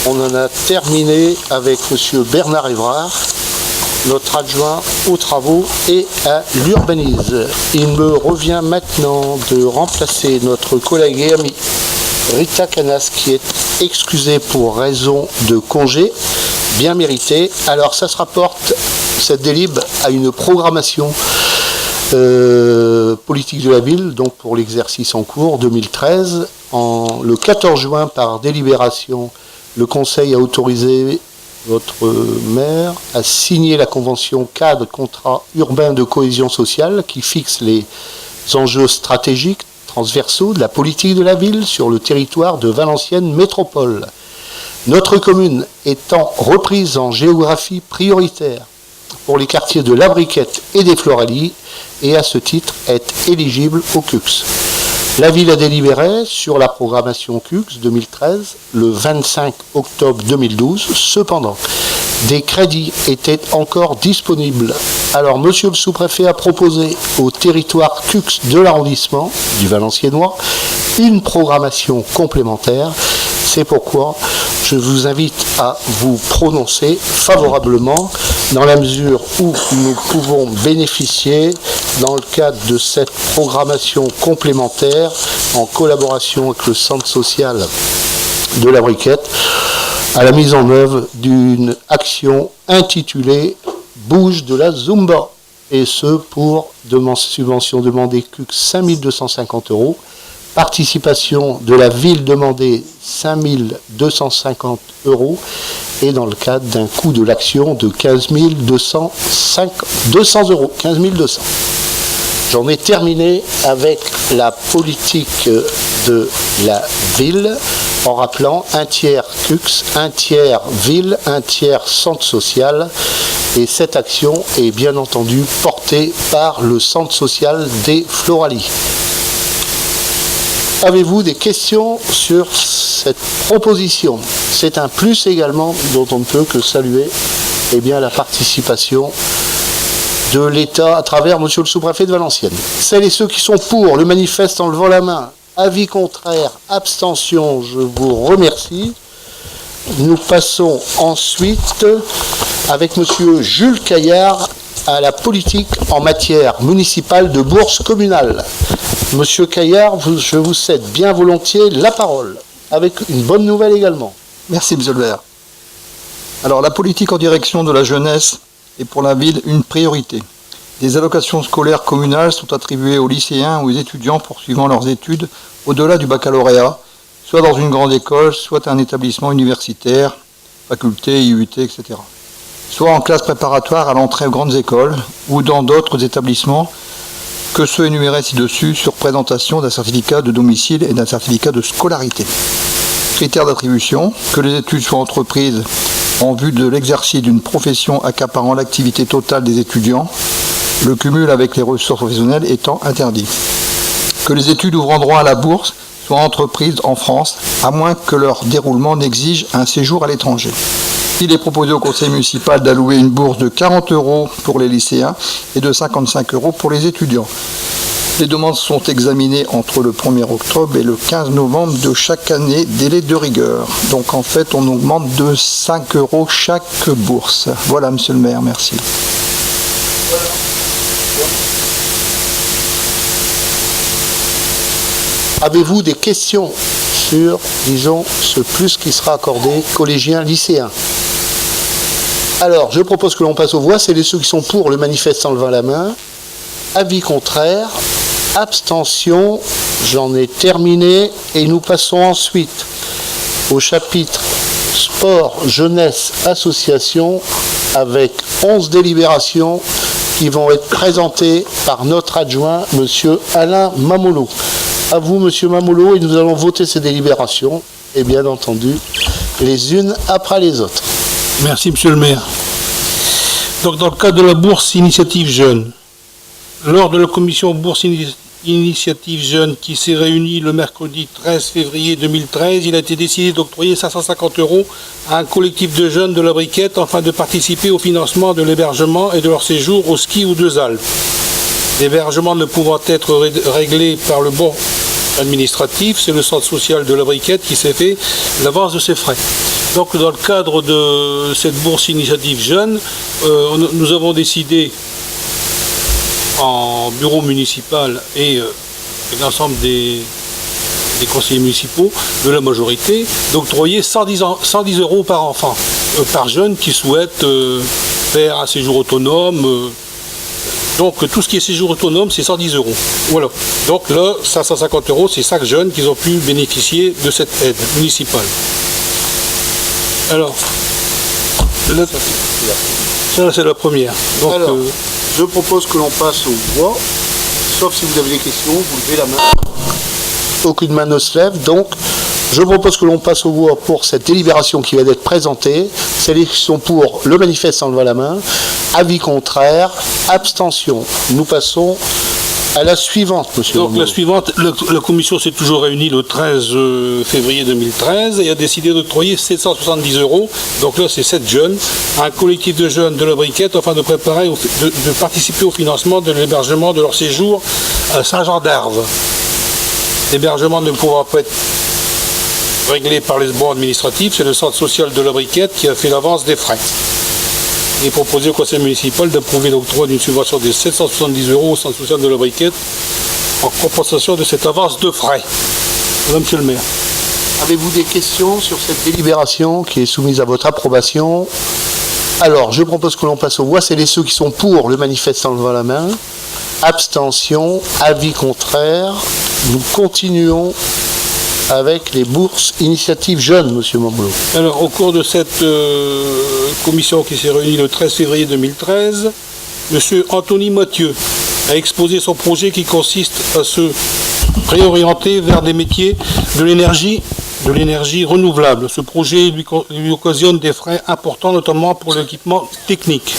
Speaker 1: On en a terminé avec M. Bernard Évrard, notre adjoint aux travaux et à l'urbanisme. Il me revient maintenant de remplacer notre collègue et amie Rita Canas, qui est excusée pour raison de congé, bien mérité. Alors ça se rapporte, cette délib, à une programmation politique de la ville, donc pour l'exercice en cours 2013. Le 14 juin, par délibération, le Conseil a autorisé votre maire à signer la convention cadre contrat urbain de cohésion sociale qui fixe les enjeux stratégiques transversaux de la politique de la ville sur le territoire de Valenciennes Métropole. Notre commune étant reprise en géographie prioritaire pour les quartiers de la Briquette et des Floralies et à ce titre est éligible au CUX. La ville a délibéré sur la programmation CUX 2013 le 25 octobre 2012. Cependant, des crédits étaient encore disponibles. Alors, monsieur le sous-préfet a proposé au territoire CUX de l'arrondissement du Valenciennois une programmation complémentaire. C'est pourquoi je vous invite à vous prononcer favorablement dans la mesure où nous pouvons bénéficier, dans le cadre de cette programmation complémentaire, en collaboration avec le centre social de la Briquette, à la mise en œuvre d'une action intitulée « Bouge de la Zumba », et ce pour subvention demandée CUC 5 250 €, participation de la ville demandée 5 250 €, et dans le cadre d'un coût de l'action de 15 200 €. 15 200. J'en ai terminé avec la politique de la ville, en rappelant un tiers CUX, un tiers ville, un tiers centre social. Et cette action est bien entendu portée par le centre social des Floralies. Avez-vous des questions sur cette proposition? C'est un plus également dont on ne peut que saluer la participation de l'État à travers monsieur le sous-préfet de Valenciennes. Celles et ceux qui sont pour le manifeste en levant la main, avis contraire, abstention, je vous remercie. Nous passons ensuite avec monsieur Jules Caillard à la politique en matière municipale de bourse communale. Monsieur Caillard, je vous cède bien volontiers la parole, avec une bonne nouvelle également.
Speaker 6: Merci, monsieur le maire. Alors, la politique en direction de la jeunesse est pour la ville une priorité. Des allocations scolaires communales sont attribuées aux lycéens ou aux étudiants poursuivant leurs études au-delà du baccalauréat, soit dans une grande école, soit un établissement universitaire, faculté, IUT, etc. Soit en classe préparatoire à l'entrée aux grandes écoles ou dans d'autres établissements que ceux énumérés ci-dessus sur présentation d'un certificat de domicile et d'un certificat de scolarité. Critères d'attribution, que les études soient entreprises en vue de l'exercice d'une profession accaparant l'activité totale des étudiants, le cumul avec les ressources professionnelles étant interdit. Que les études ouvrant droit à la bourse soient entreprises en France, à moins que leur déroulement n'exige un séjour à l'étranger. Il est proposé au conseil municipal d'allouer une bourse de 40 € pour les lycéens et de 55 € pour les étudiants. Les demandes sont examinées entre le 1er octobre et le 15 novembre de chaque année, délai de rigueur. Donc en fait, on augmente de 5 € chaque bourse. Voilà, monsieur le maire, merci.
Speaker 1: Avez-vous des questions sur, disons, ce plus qui sera accordé collégiens, lycéens? Alors, je propose que l'on passe aux voix. C'est ceux qui sont pour le manifeste en levant la main. Avis contraire. Abstention. J'en ai terminé. Et nous passons ensuite au chapitre sport, jeunesse, association, avec 11 délibérations qui vont être présentées par notre adjoint, monsieur Alain Mamolo. À vous, monsieur Mamolo, et nous allons voter ces délibérations, et bien entendu, les unes après les autres.
Speaker 7: Merci, monsieur le maire. Donc, dans le cadre de la bourse Initiative Jeune, lors de la commission bourse Initiative Jeune qui s'est réunie le mercredi 13 février 2013, il a été décidé d'octroyer 550 € à un collectif de jeunes de la Briquette afin de participer au financement de l'hébergement et de leur séjour au ski ou deux Alpes. L'hébergement ne pouvant être réglé par le bon administratif, c'est le centre social de la Briquette qui s'est fait l'avance de ses frais. Donc dans le cadre de cette bourse Initiative Jeune, nous avons décidé en bureau municipal et l'ensemble des conseillers municipaux de la majorité d'octroyer 110 € par enfant, par jeune qui souhaite faire un séjour autonome. Donc tout ce qui est séjour autonome, c'est 110 €. Voilà. Donc là, 550 €, c'est chaque jeune qui ont pu bénéficier de cette aide municipale. Alors, ça c'est la première. Donc,
Speaker 1: alors, je propose que l'on passe aux voix, sauf si vous avez des questions, vous levez la main. Aucune main ne se lève, donc je propose que l'on passe aux voix pour cette délibération qui va être présentée. Celles qui sont pour le manifeste en levant la main. Avis contraire, abstention. Nous passons à la suivante, monsieur.
Speaker 7: Donc la suivante, la commission s'est toujours réunie le 13 février 2013 et a décidé d'octroyer 770 €. Donc là, c'est 7 jeunes, à un collectif de jeunes de la Briquette afin de participer au financement de l'hébergement de leur séjour à Saint-Jean-d'Arves. L'hébergement ne pourra pas être réglé par les bons administratifs. C'est le centre social de la Briquette qui a fait l'avance des frais. Il est proposé au conseil municipal d'approuver l'octroi d'une subvention de 770 € au centre social de la Briquette en compensation de cette avance de frais. Madame, Monsieur le maire.
Speaker 1: Avez-vous des questions sur cette délibération qui est soumise à votre approbation? Alors, je propose que l'on passe aux voix. C'est ceux qui sont pour le manifeste en levant la main. Abstention, avis contraire. Nous continuons avec les bourses initiatives jeunes, Monsieur Mamolo.
Speaker 7: Alors, au cours de cette commission qui s'est réunie le 13 février 2013, Monsieur Anthony Mathieu a exposé son projet qui consiste à se réorienter vers des métiers de l'énergie renouvelable. Ce projet lui occasionne des frais importants, notamment pour l'équipement technique.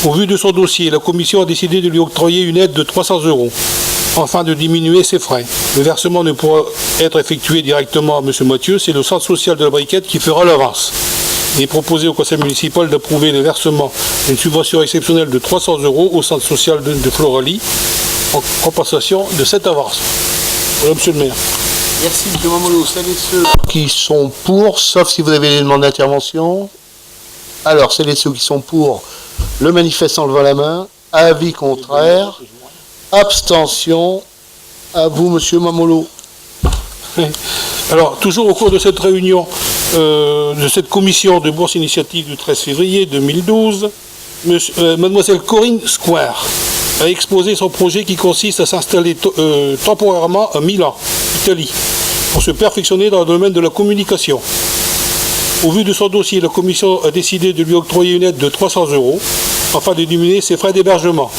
Speaker 7: Au vu de son dossier, la commission a décidé de lui octroyer une aide de 300 € afin de diminuer ses frais. Le versement ne pourra être effectué directement à M. Mathieu, c'est le centre social de la Briquette qui fera l'avance. Il est proposé au conseil municipal d'approuver le versement d'une subvention exceptionnelle de 300 € au centre social de Floralie en compensation de cette avance. Voilà, Monsieur le maire.
Speaker 1: Merci, M. Mamolo. Celles et ceux qui sont pour, sauf si vous avez des demandes d'intervention. Alors, celles et ceux qui sont pour le manifeste en levant la main. Avis contraire. Abstention. À vous, M. Mamolo.
Speaker 7: Alors, toujours au cours de cette réunion, de cette commission de bourse initiative du 13 février 2012, mademoiselle Corinne Square a exposé son projet qui consiste à s'installer temporairement à Milan, Italie, pour se perfectionner dans le domaine de la communication. Au vu de son dossier, la commission a décidé de lui octroyer une aide de 300 € afin de diminuer ses frais d'hébergement.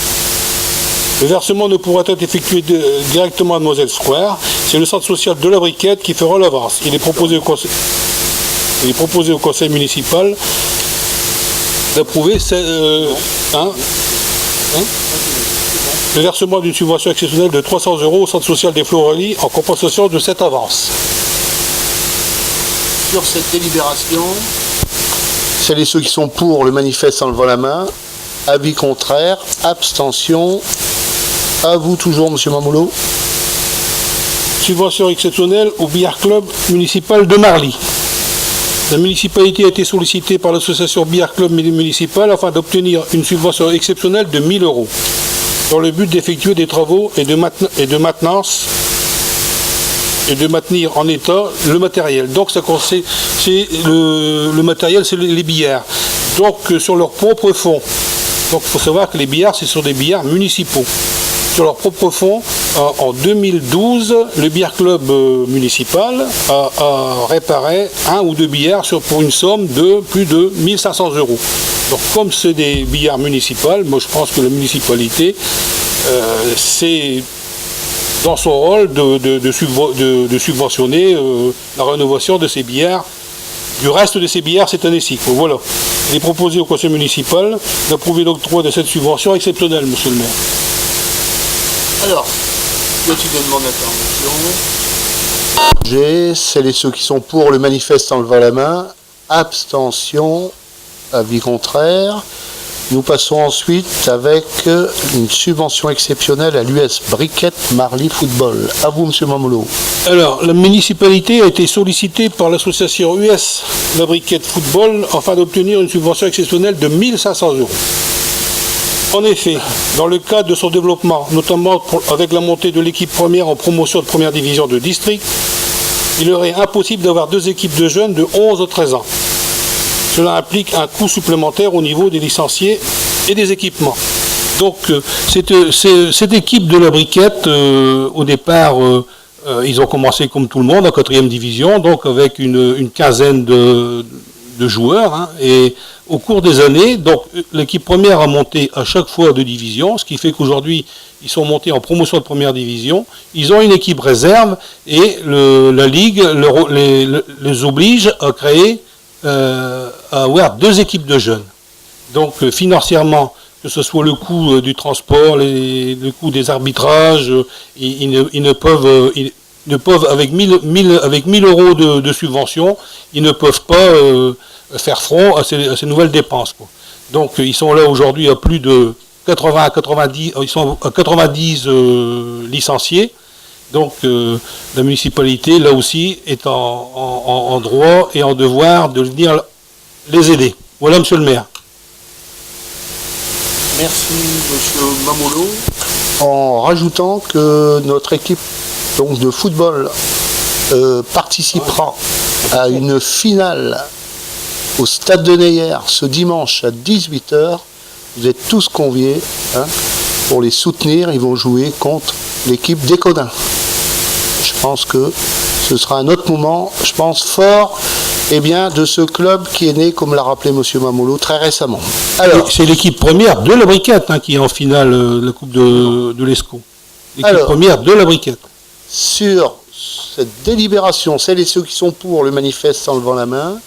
Speaker 7: Le versement ne pourra être effectué directement à Mademoiselle Square. C'est le centre social de la Briquette qui fera l'avance. Il est proposé au conseil municipal d'approuver le versement d'une subvention exceptionnelle de 300 € au centre social des Floralies en compensation de cette avance.
Speaker 1: Sur cette délibération, celles et ceux qui sont pour le manifeste en levant la main. Avis contraire. Abstention. À vous toujours, M. Mamolo.
Speaker 7: Subvention exceptionnelle au billard club municipal de Marly. La municipalité a été sollicitée par l'association billard club municipal afin d'obtenir une subvention exceptionnelle de 1 000 € dans le but d'effectuer des travaux et de maintenance et de maintenir en état le matériel. Donc ça consiste, le matériel, c'est les billards. Donc sur leur propre fonds. Donc il faut savoir que les billards, c'est sur des billards municipaux. Sur leur propre fonds, en 2012, le billard club municipal a réparé 1 ou 2 billards pour une somme de plus de 1 500 €. Donc comme c'est des billards municipaux, moi je pense que la municipalité, c'est dans son rôle de subventionner la rénovation de ces billards, du reste de ces billards cette année-ci. Voilà. Il est proposé au conseil municipal d'approuver l'octroi de cette subvention exceptionnelle, monsieur le maire.
Speaker 1: Alors, y a-t-il des demandes d'intervention? Celles et ceux qui sont pour le manifeste en levant la main. Abstention. Avis contraire. Nous passons ensuite avec une subvention exceptionnelle à l'US Briquette Marly Football. À vous, M. Mamolo.
Speaker 7: Alors, la municipalité a été sollicitée par l'association US La Briquette Football afin d'obtenir une subvention exceptionnelle de 1 500 €. En effet, dans le cadre de son développement, notamment avec la montée de l'équipe première en promotion de première division de district, il aurait impossible d'avoir 2 équipes de jeunes de 11 à 13 ans. Cela implique un coût supplémentaire au niveau des licenciés et des équipements. Donc, cette équipe de la Briquette, au départ, ils ont commencé comme tout le monde en 4e division, donc avec une quinzaine de joueurs, hein, et au cours des années, donc l'équipe première a monté à chaque fois de division, ce qui fait qu'aujourd'hui ils sont montés en promotion de première division, ils ont une équipe réserve et la Ligue les oblige à créer, à avoir 2 équipes de jeunes. Donc financièrement, que ce soit le coût du transport, le coût des arbitrages, ils ne peuvent avec 1 000 € de subvention, ils ne peuvent pas faire front à ces nouvelles dépenses, quoi. Donc ils sont là aujourd'hui à plus de 90 licenciés Donc la municipalité, là aussi, est en droit et en devoir de venir les aider. Voilà, monsieur le maire.
Speaker 1: Merci, monsieur Mamolo. En rajoutant que notre équipe donc, de football participera à une finale au Stade de Neyer ce dimanche à 18h. Vous êtes tous conviés pour les soutenir. Ils vont jouer contre l'équipe d'Écodin. Je pense que ce sera un autre moment, je pense, fort de ce club qui est né, comme l'a rappelé M. Mamolo, très récemment.
Speaker 7: Alors, c'est l'équipe première de la Briquette qui est en finale de la Coupe de l'ESCO. L'équipe première de la Briquette.
Speaker 1: Sur cette délibération, celles et ceux qui sont pour le manifeste en levant la main,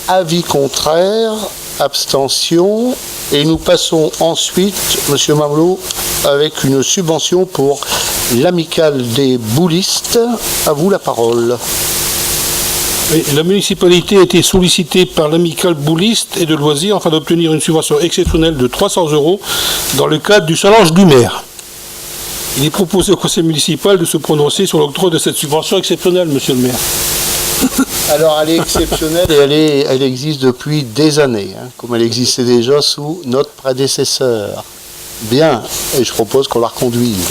Speaker 1: avis contraire, abstention, et nous passons ensuite, M. Mamolo, avec une subvention pour l'amicale des boulistes. À vous la parole.
Speaker 7: Oui, la municipalité a été sollicitée par l'amicale bouliste et de loisirs afin d'obtenir une subvention exceptionnelle de 300 € dans le cadre du challenge du maire. Il est proposé au conseil municipal de se prononcer sur l'octroi de cette subvention exceptionnelle, monsieur le maire.
Speaker 1: Alors, elle est exceptionnelle et elle existe depuis des années, comme elle existait déjà sous notre prédécesseur. Bien, et je propose qu'on la reconduise.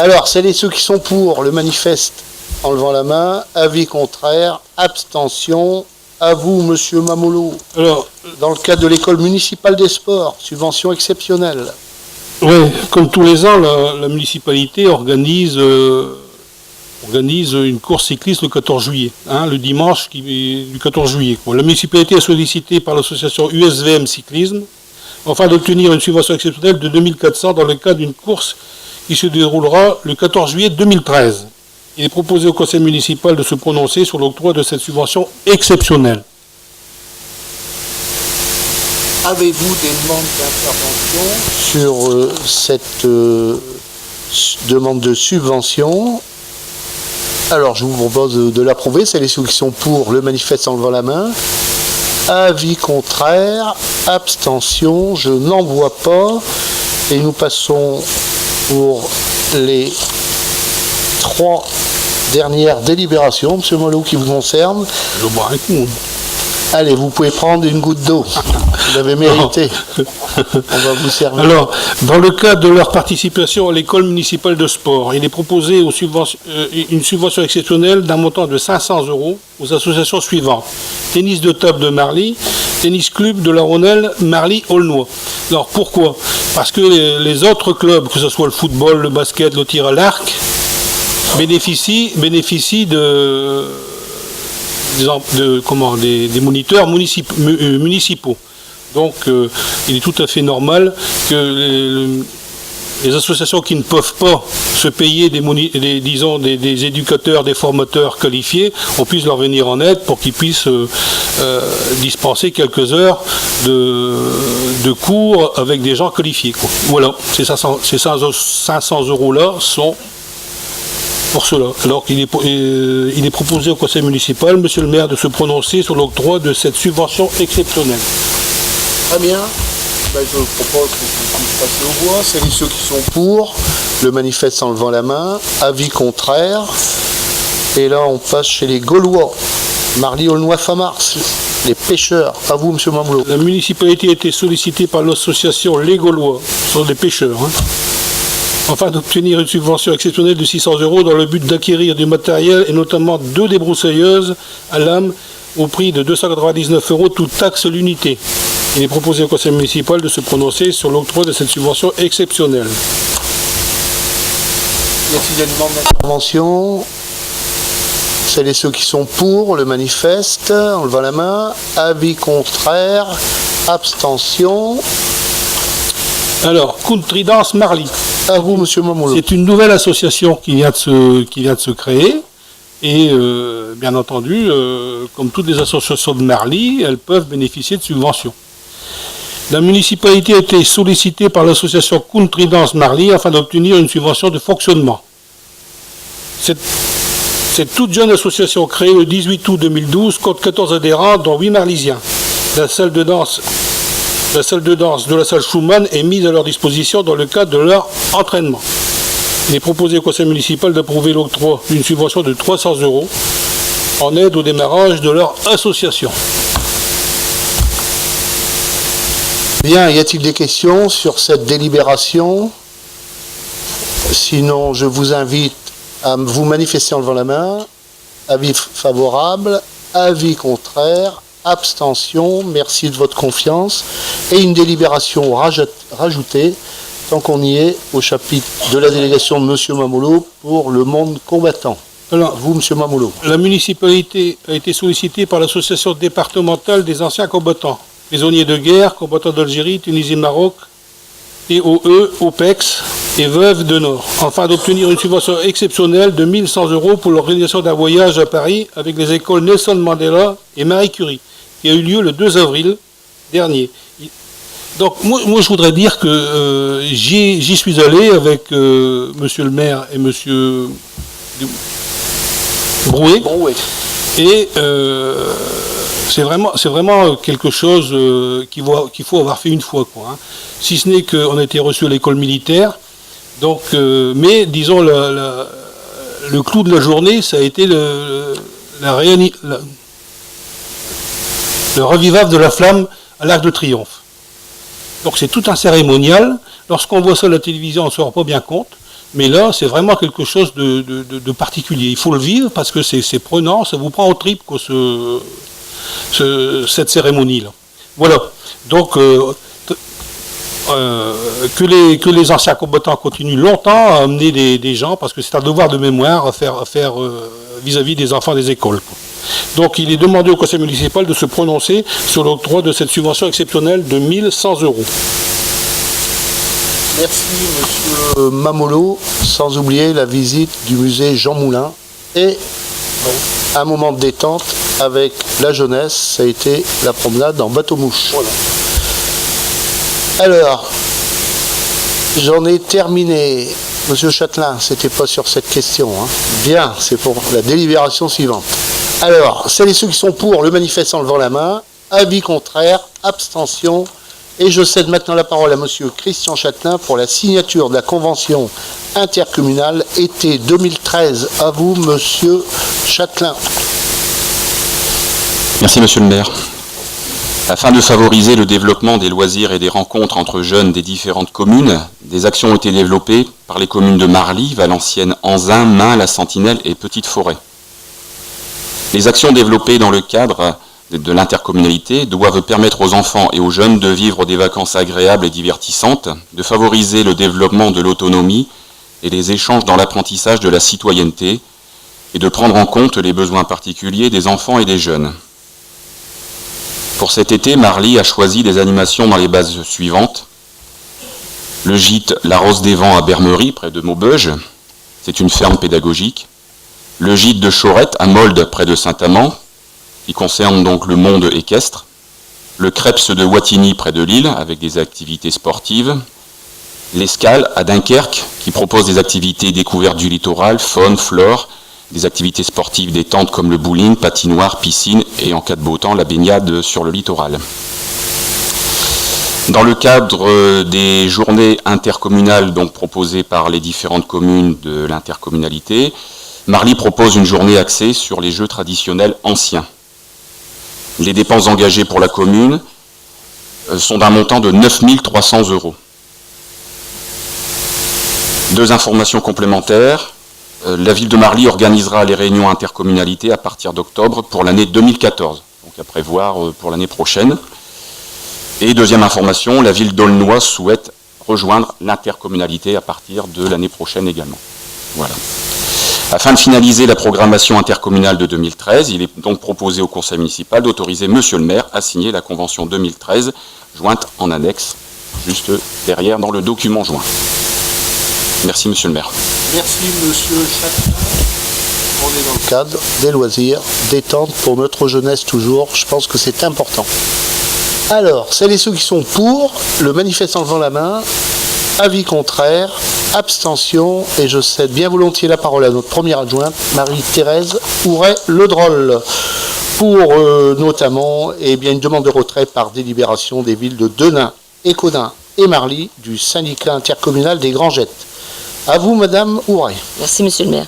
Speaker 1: Alors, celles et ceux qui sont pour le manifeste en levant la main, avis contraire, abstention. À vous, monsieur Mamolo.
Speaker 7: Alors,
Speaker 1: dans le cadre de l'école municipale des sports, subvention exceptionnelle.
Speaker 7: Oui, comme tous les ans, la municipalité organise une course cycliste le 14 juillet, le dimanche du 14 juillet. La municipalité est sollicitée par l'association USVM Cyclisme afin d'obtenir une subvention exceptionnelle de 2400 dans le cadre d'une course qui se déroulera le 14 juillet 2013. Il est proposé au conseil municipal de se prononcer sur l'octroi de cette subvention exceptionnelle.
Speaker 1: Avez-vous des demandes d'intervention sur cette demande de subvention? Alors, je vous propose de l'approuver. C'est les ceux qui sont pour le manifeste en levant la main. Avis contraire, abstention, je n'en vois pas. Et nous passons pour les 3 dernières délibérations, M. Mamolo, qui vous concernent.
Speaker 7: Je bois un coup.
Speaker 1: Allez, vous pouvez prendre une goutte d'eau. Vous l'avez mérité. On va vous servir.
Speaker 7: Alors, dans le cadre de leur participation à l'école municipale de sport, il est proposé une subvention exceptionnelle d'un montant de 500 € aux associations suivantes. Tennis de table de Marly, tennis club de la Rhônelle, Marly-Aulnois. Alors, pourquoi? Parce que les autres clubs, que ce soit le football, le basket, le tir à l'arc, bénéficient des moniteurs municipaux. Donc, il est tout à fait normal que les associations qui ne peuvent pas se payer des éducateurs, des formateurs qualifiés, on puisse leur venir en aide pour qu'ils puissent dispenser quelques heures de cours avec des gens qualifiés. Voilà, ces 500 € sont pour cela. Alors qu'il est proposé au conseil municipal, monsieur le maire, de se prononcer sur l'octroi de cette subvention exceptionnelle.
Speaker 1: Très bien. Je propose qu'on puisse passer au voix. C'est ceux qui sont pour le manifeste en levant la main. Avis contraire. Et là, on passe chez les Gaulois. Marly-Aulnois-Famars, les pêcheurs. À vous, monsieur Mamolo.
Speaker 7: La municipalité a été sollicitée par l'association Les Gaulois, ce sont des pêcheurs, afin d'obtenir une subvention exceptionnelle de 600 € dans le but d'acquérir du matériel et notamment 2 débroussailleuses à lame au prix de 299 €, toute taxe l'unité. Il est proposé au conseil municipal de se prononcer sur l'octroi de cette subvention exceptionnelle.
Speaker 1: Y a-t-il des demandes d'intervention? Celles et ceux qui sont pour le manifeste, en levant la main. Avis contraire, abstention.
Speaker 7: Alors, Country Dance Marly.
Speaker 1: À vous, monsieur Mamolo.
Speaker 7: C'est une nouvelle association qui vient de se créer. Et bien entendu, comme toutes les associations de Marly, elles peuvent bénéficier de subventions. La municipalité a été sollicitée par l'association Country Dance Marly afin d'obtenir une subvention de fonctionnement. Cette toute jeune association créée le 18 août 2012 compte 14 adhérents, dont 8 marlysiens. La salle de danse de la salle Schumann est mise à leur disposition dans le cadre de leur entraînement. Il est proposé au conseil municipal d'approuver l'octroi d'une subvention de 300 € en aide au démarrage de leur association.
Speaker 1: Bien, y a-t-il des questions sur cette délibération? Sinon, je vous invite à vous manifester en levant la main. Avis favorable, avis contraire, abstention, merci de votre confiance. Et une délibération rajoutée, tant qu'on y est, au chapitre de la délégation de M. Mamoulot pour le monde combattant.
Speaker 7: Alors,
Speaker 1: vous, M. Mamoulot.
Speaker 7: la municipalité a été sollicitée par l'association départementale des anciens combattants, prisonniers de guerre, combattants d'Algérie, Tunisie, Maroc, TOE, OPEX et veuves de Nord, afin d'obtenir une subvention exceptionnelle de 1100 € pour l'organisation d'un voyage à Paris avec les écoles Nelson Mandela et Marie Curie, qui a eu lieu le 2 avril dernier. Donc moi je voudrais dire que j'y suis allé avec monsieur le maire et monsieur Brouet. Et c'est vraiment quelque chose qu'il faut avoir fait une fois, quoi, hein. Si ce n'est qu'on a été reçu à l'école militaire. Donc, mais disons le clou de la journée, ça a été le revivage de la flamme à l'Arc de Triomphe. Donc c'est tout un cérémonial. Lorsqu'on voit ça à la télévision, on ne se rend pas bien compte. Mais là, c'est vraiment quelque chose de particulier. Il faut le vivre parce que c'est prenant, ça vous prend au tripes, quoi, cette cérémonie-là. Voilà. Donc, que les anciens combattants continuent longtemps à amener des gens, parce que c'est un devoir de mémoire à faire vis-à-vis des enfants des écoles, quoi. Donc, il est demandé au conseil municipal de se prononcer sur l'octroi de cette subvention exceptionnelle de 1100 €.
Speaker 1: Merci, monsieur Mamoulot, sans oublier la visite du musée Jean Moulin et un moment de détente avec la jeunesse, ça a été la promenade en bateau-mouche. Voilà. Alors, j'en ai terminé. Monsieur Châtelain, c'était pas sur cette question, hein. Bien, c'est pour la délibération suivante. Alors, celles et ceux qui sont pour le manifeste en levant la main, avis contraire, abstention. Et je cède maintenant la parole à monsieur Christian Châtelain pour la signature de la convention intercommunale été 2013. À vous, monsieur Châtelain.
Speaker 8: Merci, monsieur le maire. Afin de favoriser le développement des loisirs et des rencontres entre jeunes des différentes communes, des actions ont été développées par les communes de Marly, Valenciennes, Anzin, Main, La Sentinelle et Petite Forêt. Les actions développées dans le cadre de l'intercommunalité doivent permettre aux enfants et aux jeunes de vivre des vacances agréables et divertissantes, de favoriser le développement de l'autonomie et les échanges dans l'apprentissage de la citoyenneté et de prendre en compte les besoins particuliers des enfants et des jeunes. Pour cet été, Marly a choisi des animations dans les bases suivantes. Le gîte La Rose des Vents à Bermerie, près de Maubeuge, c'est une ferme pédagogique. Le gîte de Chaurette à Molde, près de Saint-Amand, qui concerne donc le monde équestre. Le Creps de Wattignies, près de Lille, avec des activités sportives. L'Escale à Dunkerque, qui propose des activités découvertes du littoral, faune, flore, des activités sportives détentes comme le bowling, patinoire, piscine et en cas de beau temps, la baignade sur le littoral. Dans le cadre des journées intercommunales donc proposées par les différentes communes de l'intercommunalité, Marly propose une journée axée sur les jeux traditionnels anciens. Les dépenses engagées pour la commune sont d'un montant de 9 300 €. Deux informations complémentaires. La ville de Marly organisera les réunions intercommunalité à partir d'octobre pour l'année 2014, donc à prévoir pour l'année prochaine. Et deuxième information, la ville d'Aulnois souhaite rejoindre l'intercommunalité à partir de l'année prochaine également. Voilà. Afin de finaliser la programmation intercommunale de 2013, il est donc proposé au conseil municipal d'autoriser monsieur le maire à signer la convention 2013, jointe en annexe, juste derrière dans le document joint. Merci monsieur le maire.
Speaker 1: Merci monsieur Châtelain. On est dans le cadre des loisirs, détente pour notre jeunesse toujours, je pense que c'est important. Alors, celles et ceux qui sont pour, le manifeste en levant la main, avis contraire, abstention, et je cède bien volontiers la parole à notre première adjointe, Marie-Thérèse Houret-Ledroll, pour notamment une demande de retrait par délibération des villes de Denain, Éconin et Marly du syndicat intercommunal des Grangettes. À vous, Madame Ouray.
Speaker 4: Merci, Monsieur le maire.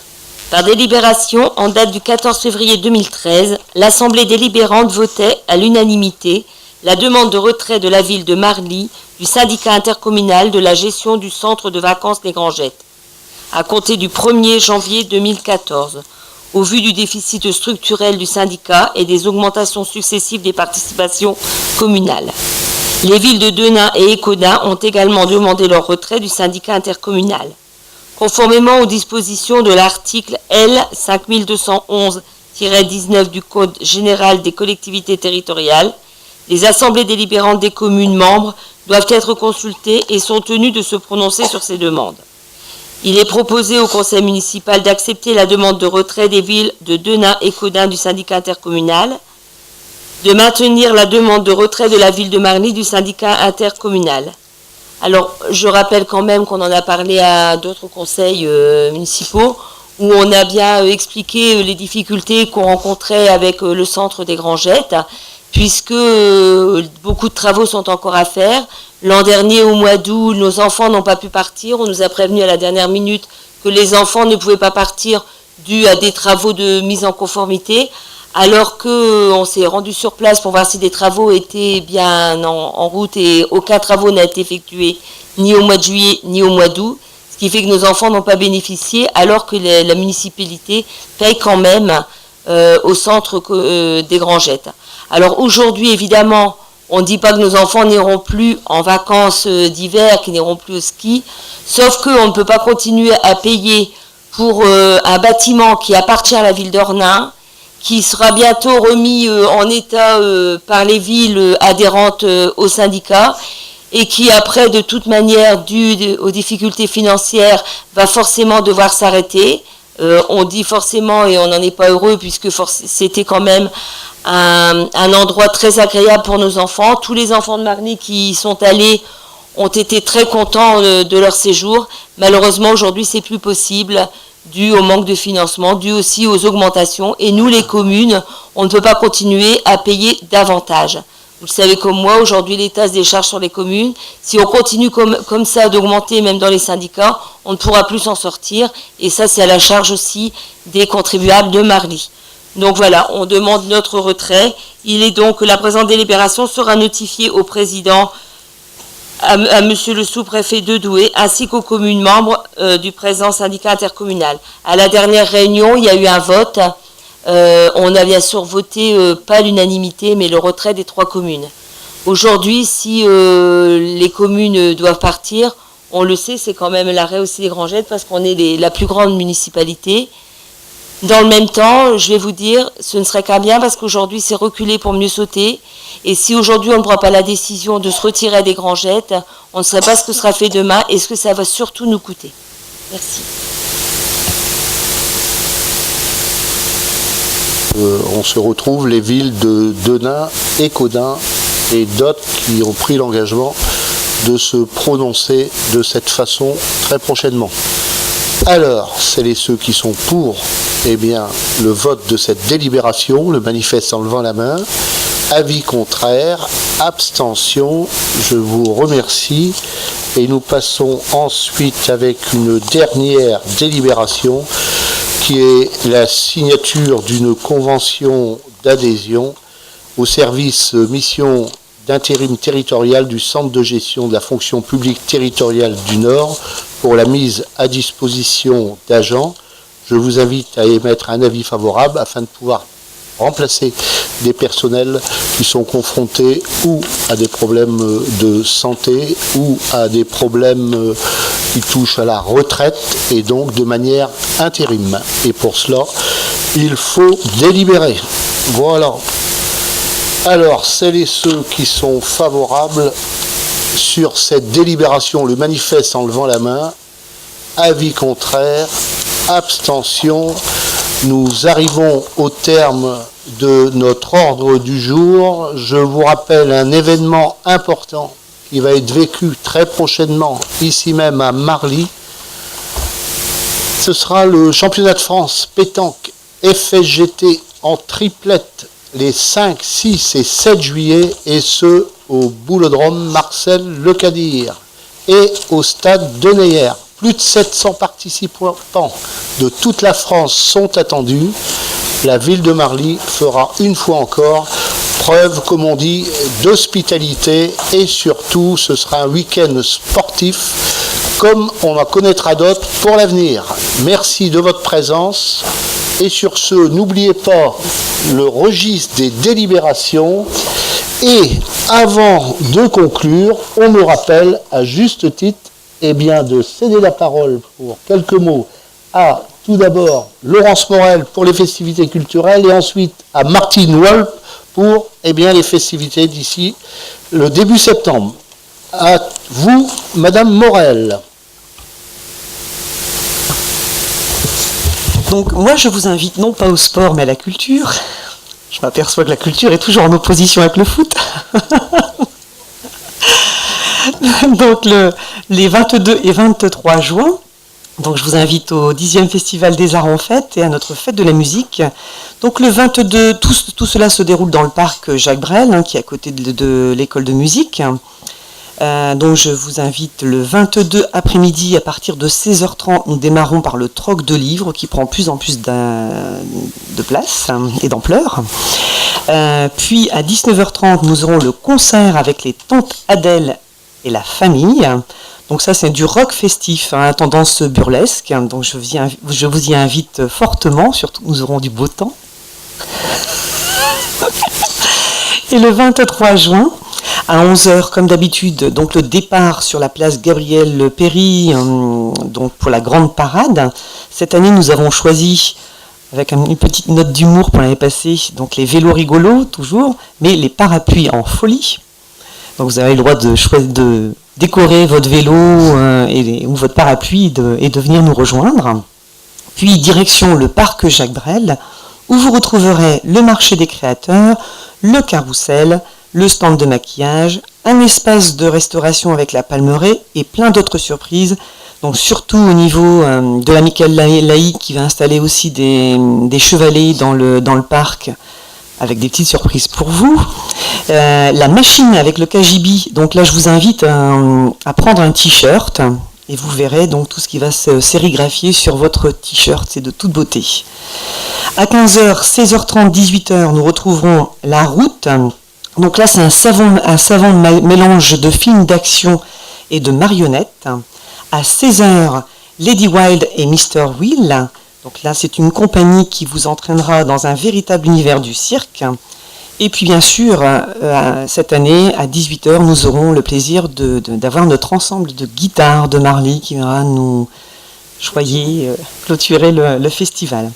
Speaker 4: Par délibération, en date du 14 février 2013, l'Assemblée délibérante votait à l'unanimité la demande de retrait de la ville de Marly du syndicat intercommunal de la gestion du centre de vacances Les Grangettes, à compter du 1er janvier 2014, au vu du déficit structurel du syndicat et des augmentations successives des participations communales. Les villes de Denain et Écaudin ont également demandé leur retrait du syndicat intercommunal. Conformément aux dispositions de l'article L. 5211-19 du Code général des collectivités territoriales, les assemblées délibérantes des communes membres doivent être consultées et sont tenues de se prononcer sur ces demandes. Il est proposé au conseil municipal d'accepter la demande de retrait des villes de Denain et Écaudin du syndicat intercommunal, de maintenir la demande de retrait de la ville de Marly du syndicat intercommunal. Alors, je rappelle quand même qu'on en a parlé à d'autres conseils municipaux, où on a bien expliqué les difficultés qu'on rencontrait avec le centre des Grangettes, puisque beaucoup de travaux sont encore à faire. L'an dernier, au mois d'août, nos enfants n'ont pas pu partir. On nous a prévenu à la dernière minute que les enfants ne pouvaient pas partir dû à des travaux de mise en conformité, alors qu'on s'est rendu sur place pour voir si des travaux étaient bien en route et aucun travaux n'a été effectué ni au mois de juillet ni au mois d'août, ce qui fait que nos enfants n'ont pas bénéficié alors que la municipalité paye quand même au centre des Grangettes. Alors aujourd'hui, évidemment, on ne dit pas que nos enfants n'iront plus en vacances d'hiver, qu'ils n'iront plus au ski, sauf qu'on ne peut pas continuer à payer pour un bâtiment qui appartient à la ville d'Ornain, qui sera bientôt remis en état par les villes adhérentes au syndicat, et qui après, de toute manière, dû aux difficultés financières, va forcément devoir s'arrêter. On dit forcément, et on n'en est pas heureux, puisque c'était quand même un endroit très agréable pour nos enfants. Tous les enfants de Marly qui y sont allés ont été très contents de leur séjour. Malheureusement, aujourd'hui, c'est plus possible, dû au manque de financement, dû aussi aux augmentations. Et nous, les communes, on ne peut pas continuer à payer davantage. Vous le savez comme moi, aujourd'hui, l'État se décharge sur les communes. Si on continue comme ça d'augmenter, même dans les syndicats, on ne pourra plus s'en sortir. Et ça, c'est à la charge aussi des contribuables de Marly. Donc voilà, on demande notre retrait. Il est donc, la présente délibération sera notifiée au président, à monsieur le sous-préfet de Douai, ainsi qu'aux communes membres du présent syndicat intercommunal. À la dernière réunion, il y a eu un vote. On a bien sûr voté, pas l'unanimité, mais le retrait des 3 communes. Aujourd'hui, si les communes doivent partir, on le sait, c'est quand même l'arrêt aussi des Grangettes, parce qu'on est la plus grande municipalité. Dans le même temps, je vais vous dire, ce ne serait qu'un bien, parce qu'aujourd'hui, c'est reculer pour mieux sauter. Et si aujourd'hui, on ne prend pas la décision de se retirer des Grangettes, on ne sait pas ce que sera fait demain et ce que ça va surtout nous coûter. Merci.
Speaker 1: On se retrouve les villes de Denain, Écaudin et d'autres qui ont pris l'engagement de se prononcer de cette façon très prochainement. Alors, celles et ceux qui sont pour le vote de cette délibération, le manifeste en levant la main. Avis contraire, abstention, je vous remercie. Et nous passons ensuite avec une dernière délibération qui est la signature d'une convention d'adhésion au service mission d'intérim territorial du Centre de gestion de la fonction publique territoriale du Nord pour la mise à disposition d'agents. Je vous invite à émettre un avis favorable afin de pouvoir remplacer des personnels qui sont confrontés ou à des problèmes de santé ou à des problèmes qui touchent à la retraite et donc de manière intérim. Et pour cela, il faut délibérer. Voilà. Alors, celles et ceux qui sont favorables sur cette délibération, le manifeste en levant la main. Avis contraire, abstention. Nous arrivons au terme de notre ordre du jour. Je vous rappelle un événement important qui va être vécu très prochainement, ici même à Marly. Ce sera le championnat de France pétanque FSGT en triplette les 5, 6 et 7 juillet, et ce au boulodrome Marcel Lecadire et au stade de Neyer. Plus de 700 participants de toute la France sont attendus. La ville de Marly fera une fois encore preuve, comme on dit, d'hospitalité et surtout ce sera un week-end sportif comme on en connaîtra d'autres pour l'avenir. Merci de votre présence et sur ce, n'oubliez pas le registre des délibérations et avant de conclure, on me rappelle à juste titre de céder la parole pour quelques mots à tout d'abord Laurence Morel pour les festivités culturelles et ensuite à Martine Wolf pour les festivités d'ici le début septembre. À vous, Madame Morel.
Speaker 9: Donc moi je vous invite non pas au sport mais à la culture. Je m'aperçois que la culture est toujours en opposition avec le foot. Donc les 22 et 23 juin, donc je vous invite au 10e Festival des Arts en Fête et à notre fête de la musique. Donc le 22, tout cela se déroule dans le parc Jacques Brel, qui est à côté de l'école de musique. Donc je vous invite le 22 après-midi à partir de 16h30. Nous démarrons par le troc de livres qui prend plus en plus de place et d'ampleur. Puis à 19h30, nous aurons le concert avec les tantes Adèle et la famille. Donc ça c'est du rock festif, tendance burlesque. Donc je vous y invite fortement, surtout nous aurons du beau temps. Et le 23 juin, à 11h comme d'habitude, donc le départ sur la place Gabriel Péry, donc pour la grande parade. Cette année nous avons choisi, avec une petite note d'humour pour l'année passée, donc les vélos rigolos toujours, mais les parapluies en folie. Donc vous avez le droit de décorer votre vélo ou votre parapluie et de venir nous rejoindre. Puis direction le parc Jacques Brel, où vous retrouverez le marché des créateurs, le carrousel, le stand de maquillage, un espace de restauration avec la palmeraie et plein d'autres surprises. Donc surtout au niveau de l'amicale laïque qui va installer aussi des chevalets dans le parc avec des petites surprises pour vous. La machine avec le KGB, donc là je vous invite à prendre un t-shirt et vous verrez donc tout ce qui va se sérigraphier sur votre t-shirt, c'est de toute beauté. À 15h, 16h30, 18h, nous retrouverons la route. Donc là c'est un savant mélange de films d'action et de marionnettes. À 16h, Lady Wild et Mr. Will. Donc là, c'est une compagnie qui vous entraînera dans un véritable univers du cirque. Et puis bien sûr, cette année, à 18h, nous aurons le plaisir d'avoir notre ensemble de guitares de Marly qui viendra nous choyer, clôturer le festival.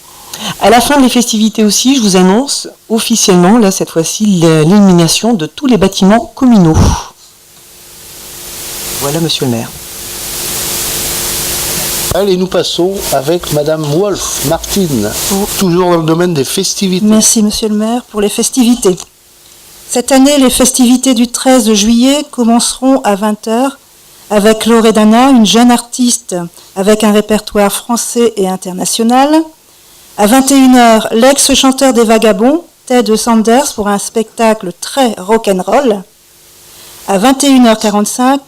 Speaker 9: À la fin des festivités aussi, je vous annonce officiellement, là cette fois-ci, l'élimination de tous les bâtiments communaux. Voilà, monsieur le maire.
Speaker 1: Allez, nous passons avec Madame Wolf, Martine, toujours dans le domaine des festivités.
Speaker 10: Merci Monsieur le maire pour les festivités. Cette année, les festivités du 13 juillet commenceront à 20h avec Loredana, une jeune artiste avec un répertoire français et international. À 21h, l'ex-chanteur des Vagabonds, Ted Sanders, pour un spectacle très rock'n'roll. À 21h45,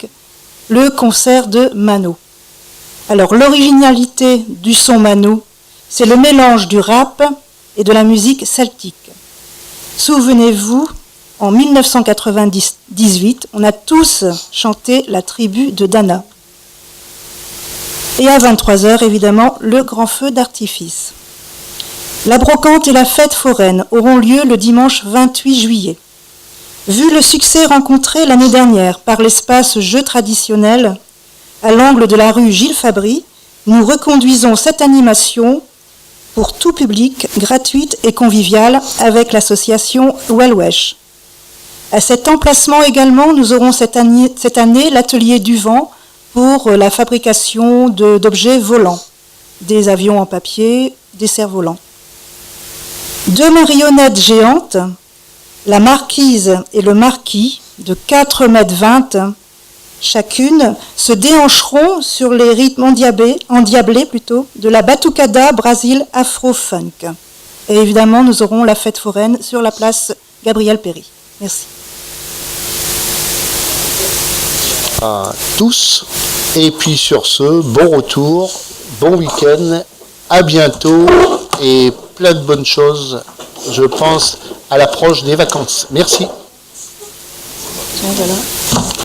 Speaker 10: le concert de Mano. Alors, l'originalité du son Mano, c'est le mélange du rap et de la musique celtique. Souvenez-vous, en 1998, on a tous chanté la tribu de Dana. Et à 23h, évidemment, le grand feu d'artifice. La brocante et la fête foraine auront lieu le dimanche 28 juillet. Vu le succès rencontré l'année dernière par l'espace Jeux traditionnels, à l'angle de la rue Gilles Fabry, nous reconduisons cette animation pour tout public, gratuite et conviviale, avec l'association Wellwesh. À cet emplacement également, nous aurons cette année l'atelier du vent pour la fabrication d'objets volants, des avions en papier, des cerfs-volants. 2 marionnettes géantes, la marquise et le marquis, de 4,20 m chacune, se déhancheront sur les rythmes endiablés de la Batucada Brasil Afro-Funk. Et évidemment, nous aurons la fête foraine sur la place Gabriel Péry. Merci.
Speaker 1: à tous. Et puis sur ce, bon retour, bon week-end, à bientôt et plein de bonnes choses, je pense, à l'approche des vacances. Merci.